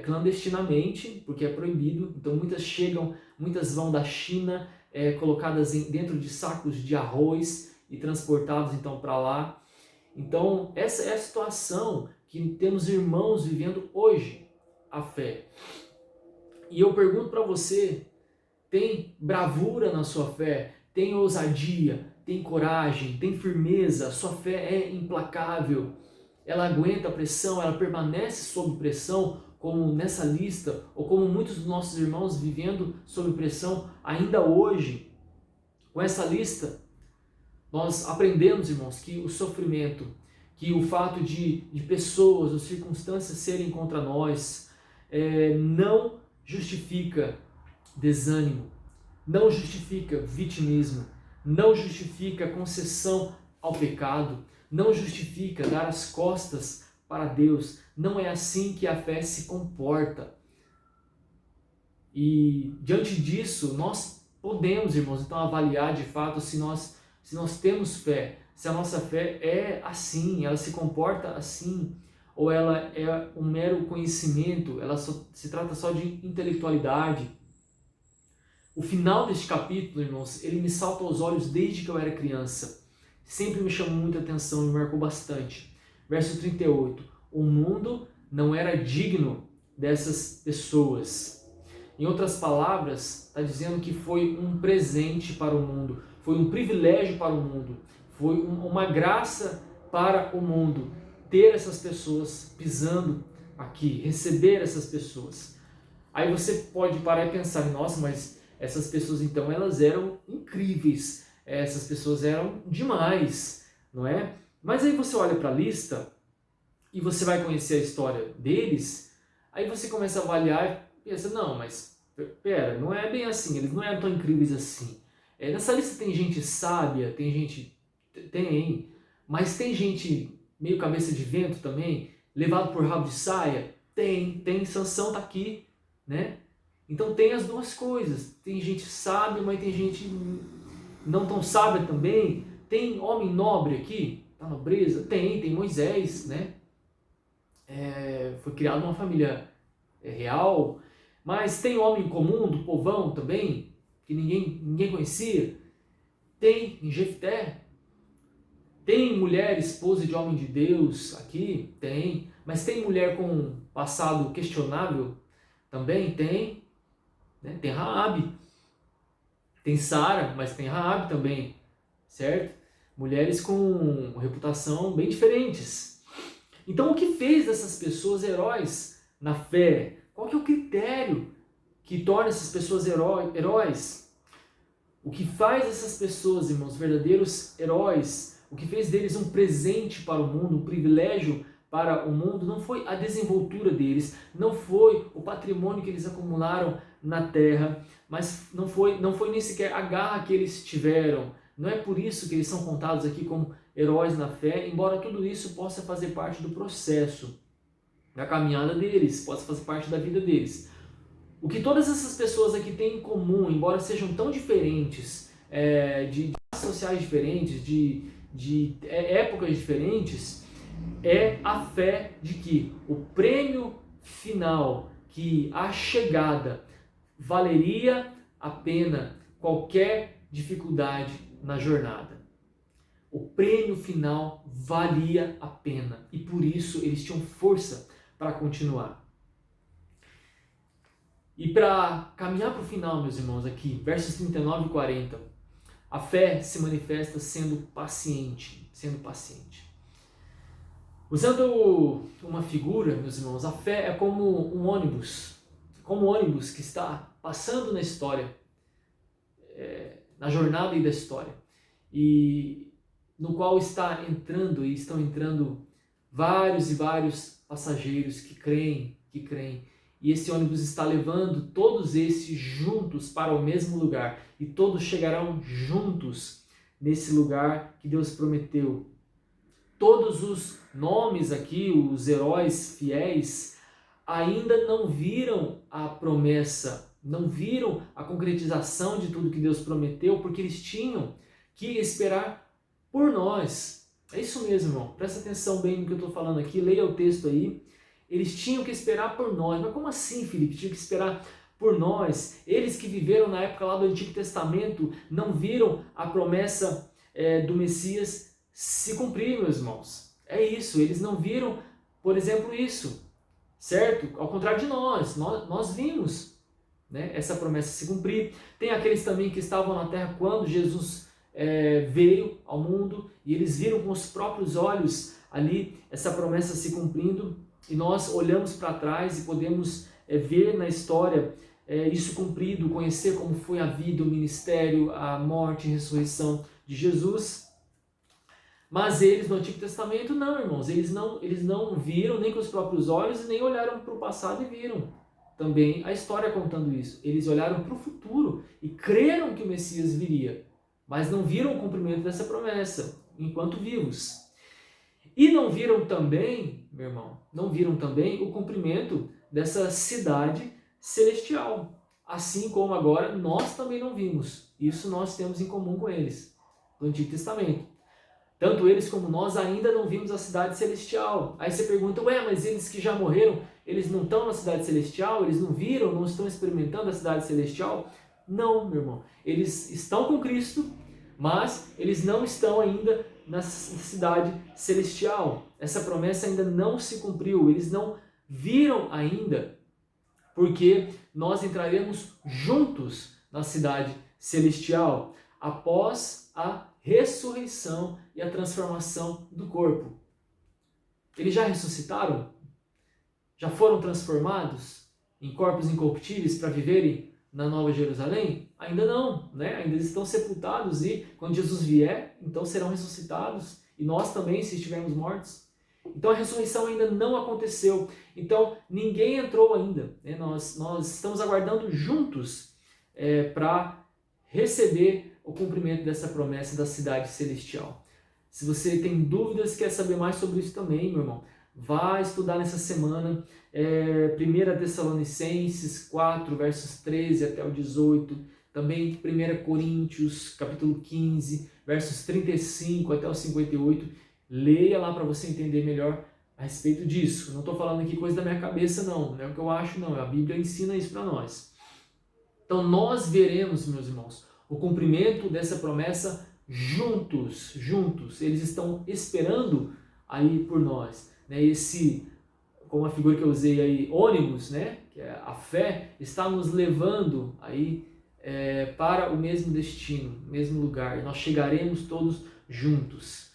clandestinamente, porque é proibido, então muitas chegam, muitas vão da China, colocadas dentro de sacos de arroz e transportados então para lá. Então essa é a situação que temos irmãos vivendo hoje, a fé. E eu pergunto para você, tem bravura na sua fé? Tem ousadia? Tem coragem? Tem firmeza? Sua fé é implacável? Ela aguenta a pressão? Ela permanece sob pressão, como nessa lista, ou como muitos dos nossos irmãos vivendo sob pressão ainda hoje? Com essa lista, nós aprendemos, irmãos, que o sofrimento, que o fato de pessoas ou circunstâncias serem contra nós, não justifica desânimo, não justifica vitimismo, não justifica concessão ao pecado, não justifica dar as costas para Deus. Não é assim que a fé se comporta. E diante disso, nós podemos, irmãos, então avaliar de fato se nós temos fé, se a nossa fé é assim, ela se comporta assim, ou ela é um mero conhecimento, ela se trata só de intelectualidade. O final deste capítulo, irmãos, ele me salta aos olhos desde que eu era criança. Sempre me chamou muita atenção e me marcou bastante. Verso 38. O mundo não era digno dessas pessoas. Em outras palavras, está dizendo que foi um presente para o mundo, foi um privilégio para o mundo, foi uma graça para o mundo ter essas pessoas pisando aqui, receber essas pessoas. Aí você pode parar e pensar, nossa, mas essas pessoas então elas eram incríveis, essas pessoas eram demais, não é? Mas aí você olha para a lista e você vai conhecer a história deles, aí você começa a avaliar e pensa, não, mas pera, não é bem assim, eles não eram tão incríveis assim. Nessa lista tem gente sábia, tem gente... Tem, mas tem gente meio cabeça de vento também, levado por rabo de saia? Tem. Sansão tá aqui, né? Então tem as duas coisas. Tem gente sábia, mas tem gente não tão sábia também. Tem homem nobre aqui, tá nobreza? Tem Moisés, né? Foi criado numa família real, mas tem homem comum do povão também, que ninguém conhecia. Tem em Jefté. Tem mulher esposa de homem de Deus aqui? Tem. Mas tem mulher com passado questionável? Também tem. Né? Tem Raabe. Tem Sara, mas tem Raabe também. Certo? Mulheres com reputação bem diferentes. Então o que fez dessas pessoas heróis na fé? Qual que é o critério que torna essas pessoas heróis? O que faz essas pessoas, irmãos, verdadeiros heróis, o que fez deles um presente para o mundo, um privilégio para o mundo, não foi a desenvoltura deles, não foi o patrimônio que eles acumularam na terra, mas não foi nem sequer a garra que eles tiveram. Não é por isso que eles são contados aqui como heróis na fé, embora tudo isso possa fazer parte do processo, da caminhada deles, possa fazer parte da vida deles. O que todas essas pessoas aqui têm em comum, embora sejam tão diferentes, de classes sociais diferentes, de épocas diferentes, é a fé de que o prêmio final, que a chegada valeria a pena qualquer dificuldade na jornada. O prêmio final valia a pena e por isso eles tinham força para continuar. E para caminhar para o final, meus irmãos, aqui, versos 39 e 40, a fé se manifesta sendo paciente. Usando uma figura, meus irmãos, a fé é como um ônibus que está passando na história, na jornada aí da história, e no qual estão entrando vários e vários passageiros que creem, e esse ônibus está levando todos esses juntos para o mesmo lugar, e todos chegarão juntos nesse lugar que Deus prometeu. Todos os nomes aqui, os heróis fiéis, ainda não viram a promessa, não viram a concretização de tudo que Deus prometeu, porque eles tinham que esperar por nós. É isso mesmo, irmão. Presta atenção bem no que eu estou falando aqui, leia o texto aí. Eles tinham que esperar por nós. Mas como assim, Felipe? Tinham que esperar por nós? Eles que viveram na época lá do Antigo Testamento não viram a promessa do Messias se cumprir, meus irmãos. É isso, eles não viram, por exemplo, isso, certo? Ao contrário de nós vimos, né, essa promessa se cumprir. Tem aqueles também que estavam na terra quando Jesus veio ao mundo e eles viram com os próprios olhos ali essa promessa se cumprindo. E nós olhamos para trás e podemos ver na história isso cumprido, conhecer como foi a vida, o ministério, a morte e ressurreição de Jesus. Mas eles no Antigo Testamento não, irmãos, eles não viram nem com os próprios olhos e nem olharam para o passado e viram também a história contando isso. Eles olharam para o futuro e creram que o Messias viria, mas não viram o cumprimento dessa promessa enquanto vivos. E não viram também, meu irmão, o cumprimento dessa cidade celestial. Assim como agora nós também não vimos. Isso nós temos em comum com eles, do Antigo Testamento. Tanto eles como nós ainda não vimos a cidade celestial. Aí você pergunta, mas eles que já morreram, eles não estão na cidade celestial? Eles não viram, não estão experimentando a cidade celestial? Não, meu irmão. Eles estão com Cristo, mas eles não estão ainda na cidade celestial. Essa promessa ainda não se cumpriu, eles não viram ainda, porque nós entraremos juntos na cidade celestial após a ressurreição e a transformação do corpo. Eles já ressuscitaram? Já foram transformados em corpos incorruptíveis para viverem na Nova Jerusalém? Ainda não, né? Ainda estão sepultados e quando Jesus vier, então serão ressuscitados e nós também, se estivermos mortos. Então a ressurreição ainda não aconteceu. Então ninguém entrou ainda, né? Nós estamos aguardando juntos para receber o cumprimento dessa promessa da cidade celestial. Se você tem dúvidas, quer saber mais sobre isso também, meu irmão, vá estudar nessa semana 1 Tessalonicenses 4, versos 13 até o 18, também 1 Coríntios, capítulo 15, versos 35 até o 58. Leia lá para você entender melhor a respeito disso. Não estou falando aqui coisa da minha cabeça, não é o que eu acho, não. A Bíblia ensina isso para nós. Então nós veremos, meus irmãos, o cumprimento dessa promessa juntos. Eles estão esperando aí por nós, né? Esse, como a figura que eu usei aí, ônibus, né? Que é a fé, está nos levando aí para o mesmo destino, mesmo lugar. E nós chegaremos todos juntos.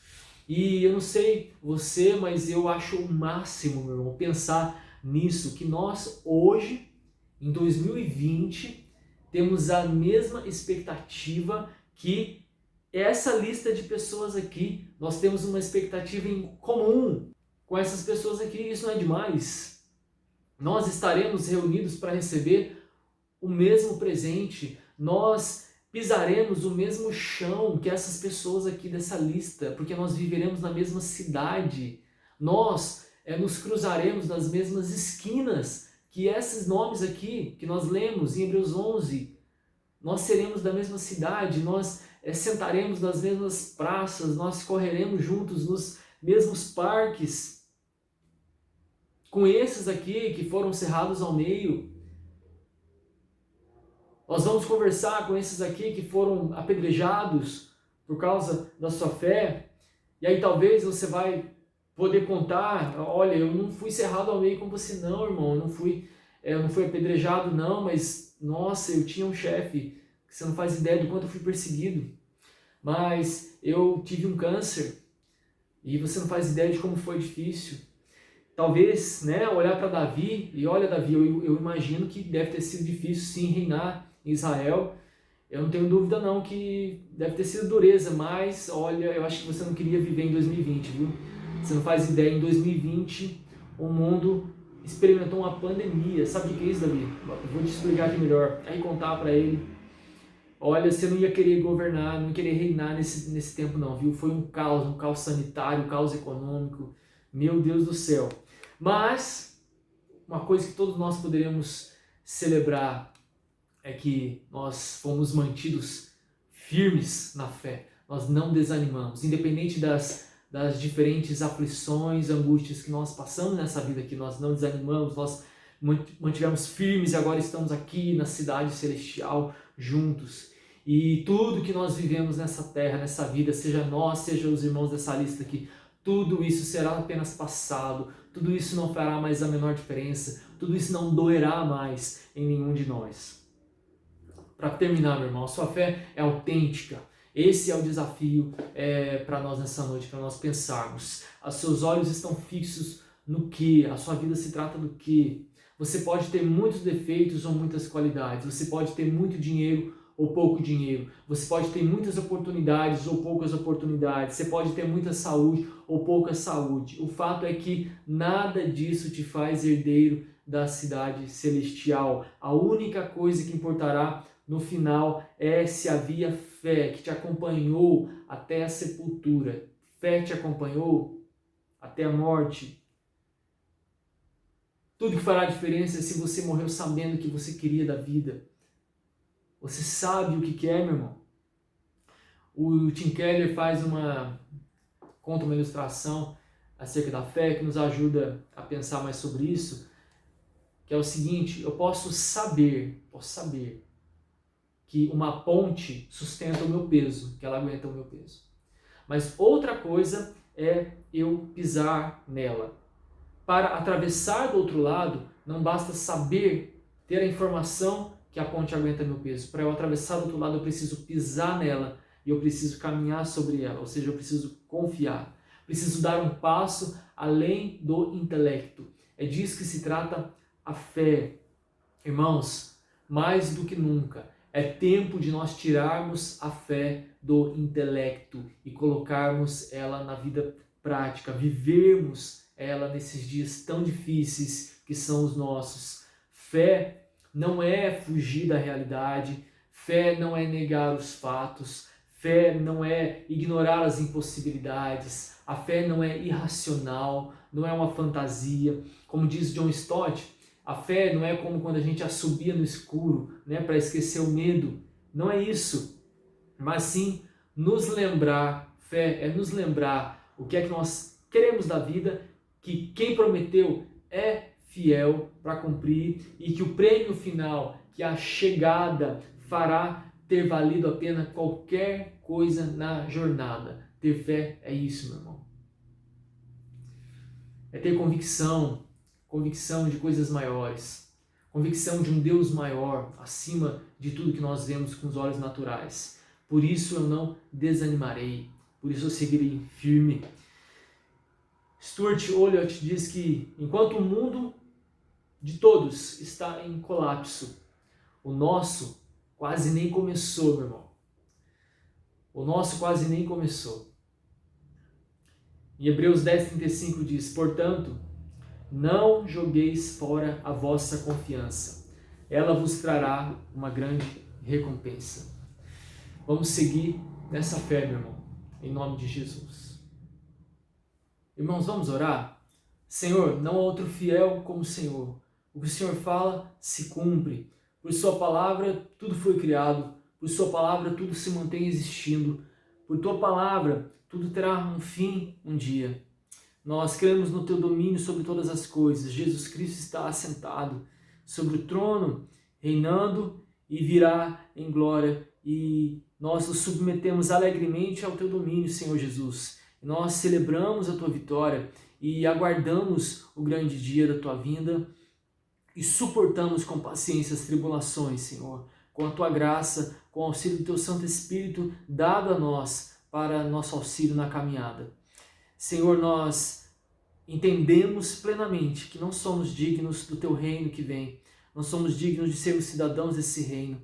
E eu não sei você, mas eu acho o máximo, meu irmão, pensar nisso, que nós hoje, em 2020, temos a mesma expectativa que essa lista de pessoas aqui. Nós temos uma expectativa em comum com essas pessoas aqui. Isso não é demais? Nós estaremos reunidos para receber o mesmo presente. Nós pisaremos o mesmo chão que essas pessoas aqui dessa lista, porque nós viveremos na mesma cidade. Nós nos cruzaremos nas mesmas esquinas que esses nomes aqui que nós lemos em Hebreus 11. Nós seremos da mesma cidade, nós sentaremos nas mesmas praças, nós correremos juntos nos mesmos parques. Com esses aqui que foram cerrados ao meio, nós vamos conversar com esses aqui que foram apedrejados por causa da sua fé. E aí talvez você vai poder contar, olha, eu não fui cerrado ao meio com você não, irmão, eu não fui apedrejado não, mas nossa, eu tinha um chefe, que você não faz ideia do quanto eu fui perseguido, mas eu tive um câncer e você não faz ideia de como foi difícil. Talvez, né, olhar para Davi, e olha Davi, eu imagino que deve ter sido difícil sim reinar em Israel. Eu não tenho dúvida não que deve ter sido dureza, mas olha, eu acho que você não queria viver em 2020, viu? Você não faz ideia, em 2020 o mundo experimentou uma pandemia. Sabe o que é isso, Davi? Eu vou te explicar aqui melhor, aí contar para ele. Olha, você não ia querer governar, não ia querer reinar nesse tempo não, viu? Foi um caos sanitário, um caos econômico, meu Deus do céu. Mas uma coisa que todos nós poderemos celebrar é que nós fomos mantidos firmes na fé. Nós não desanimamos, independente das diferentes aflições, angústias que nós passamos nessa vida aqui, nós não desanimamos, nós mantivemos firmes e agora estamos aqui na cidade celestial juntos. E tudo que nós vivemos nessa terra, nessa vida, seja nós, seja os irmãos dessa lista aqui, tudo isso será apenas passado, tudo isso não fará mais a menor diferença, tudo isso não doerá mais em nenhum de nós. Para terminar, meu irmão, a sua fé é autêntica. Esse é o desafio para nós nessa noite, para nós pensarmos. Os seus olhos estão fixos no que? A sua vida se trata do que? Você pode ter muitos defeitos ou muitas qualidades, você pode ter muito dinheiro ou pouco dinheiro, você pode ter muitas oportunidades ou poucas oportunidades, você pode ter muita saúde ou pouca saúde. O fato é que nada disso te faz herdeiro da cidade celestial. A única coisa que importará no final é se havia fé que te acompanhou até a sepultura. Fé te acompanhou até a morte. Tudo que fará diferença é se você morreu sabendo o que você queria da vida. Você sabe o que quer, meu irmão? O Tim Keller conta uma ilustração acerca da fé que nos ajuda a pensar mais sobre isso, que é o seguinte: eu posso saber que uma ponte sustenta o meu peso, que ela aguenta o meu peso. Mas outra coisa é eu pisar nela. Para atravessar do outro lado, não basta saber, ter a informação que a ponte aguenta meu peso. Para eu atravessar do outro lado, eu preciso pisar nela e eu preciso caminhar sobre ela, ou seja, eu preciso confiar. Preciso dar um passo além do intelecto. É disso que se trata a fé. Irmãos, mais do que nunca, é tempo de nós tirarmos a fé do intelecto e colocarmos ela na vida prática, vivermos ela nesses dias tão difíceis que são os nossos. Fé não é fugir da realidade, Fé não é negar os fatos. Fé não é ignorar as impossibilidades. A fé não é irracional, não é uma fantasia. Como diz John Stott, a fé não é como quando a gente assobia no escuro, né, para esquecer o medo. Não é isso. Mas sim nos lembrar, fé é nos lembrar o que é que nós queremos da vida, que quem prometeu é fiel para cumprir e que o prêmio final, que a chegada fará ter valido a pena qualquer coisa na jornada. Ter fé é isso, meu irmão. É ter convicção de coisas maiores, convicção de um Deus maior, acima de tudo que nós vemos com os olhos naturais. Por isso eu não desanimarei, por isso eu seguirei firme. Stuart Olyott diz que enquanto o mundo de todos está em colapso, o nosso quase nem começou, meu irmão. O nosso quase nem começou. Em Hebreus 10:35 diz: portanto, não jogueis fora a vossa confiança, ela vos trará uma grande recompensa. Vamos seguir nessa fé, meu irmão, em nome de Jesus. Irmãos, vamos orar? Senhor, não há outro fiel como o Senhor. O que o Senhor fala se cumpre. Por sua palavra tudo foi criado, por sua palavra tudo se mantém existindo, por tua palavra tudo terá um fim um dia. Nós cremos no teu domínio sobre todas as coisas. Jesus Cristo está assentado sobre o trono, reinando e virá em glória. E nós nos submetemos alegremente ao teu domínio, Senhor Jesus. Nós celebramos a tua vitória e aguardamos o grande dia da tua vinda e suportamos com paciência as tribulações, Senhor, com a tua graça, com o auxílio do teu Santo Espírito dado a nós para nosso auxílio na caminhada. Senhor, nós entendemos plenamente que não somos dignos do teu reino que vem, não somos dignos de sermos cidadãos desse reino.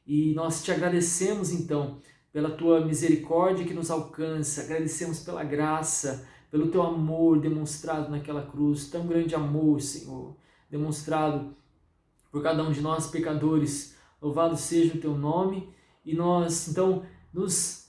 E nós te agradecemos então pela tua misericórdia que nos alcança, agradecemos pela graça, pelo teu amor demonstrado naquela cruz, tão grande amor, Senhor, demonstrado por cada um de nós pecadores. Louvado seja o teu nome e nós então nos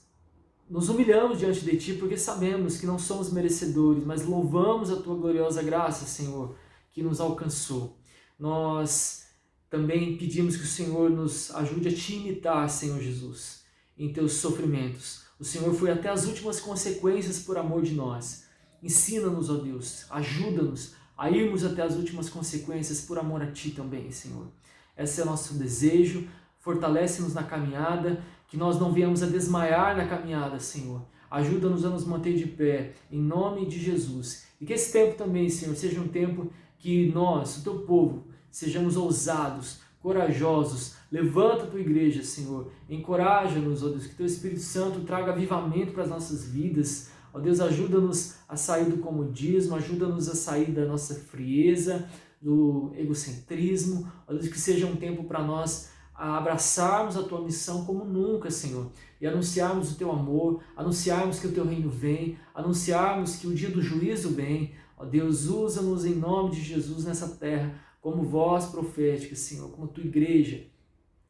humilhamos diante de ti porque sabemos que não somos merecedores, mas louvamos a tua gloriosa graça, Senhor, que nos alcançou. Nós também pedimos que o Senhor nos ajude a te imitar, Senhor Jesus, em teus sofrimentos. O Senhor foi até as últimas consequências por amor de nós. Ensina-nos, ó Deus, ajuda-nos a irmos até as últimas consequências por amor a ti também, Senhor. Esse é o nosso desejo. Fortalece-nos na caminhada, que nós não venhamos a desmaiar na caminhada, Senhor. Ajuda-nos a nos manter de pé, em nome de Jesus. E que esse tempo também, Senhor, seja um tempo que nós, o teu povo, sejamos ousados, corajosos. Levanta a tua igreja, Senhor. Encoraja-nos, ó Deus, que teu Espírito Santo traga avivamento para as nossas vidas. Ó Deus, ajuda-nos a sair do comodismo, ajuda-nos a sair da nossa frieza, do egocentrismo. Ó Deus, que seja um tempo para nós a abraçarmos a tua missão como nunca, Senhor, e anunciarmos o teu amor, anunciarmos que o teu reino vem, anunciarmos que o dia do juízo vem. Ó Deus, usa-nos em nome de Jesus nessa terra como voz profética, Senhor, como tua igreja.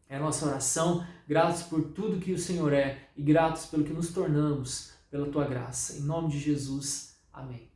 É a nossa oração, gratos por tudo que o Senhor é e gratos pelo que nos tornamos pela tua graça. Em nome de Jesus, amém.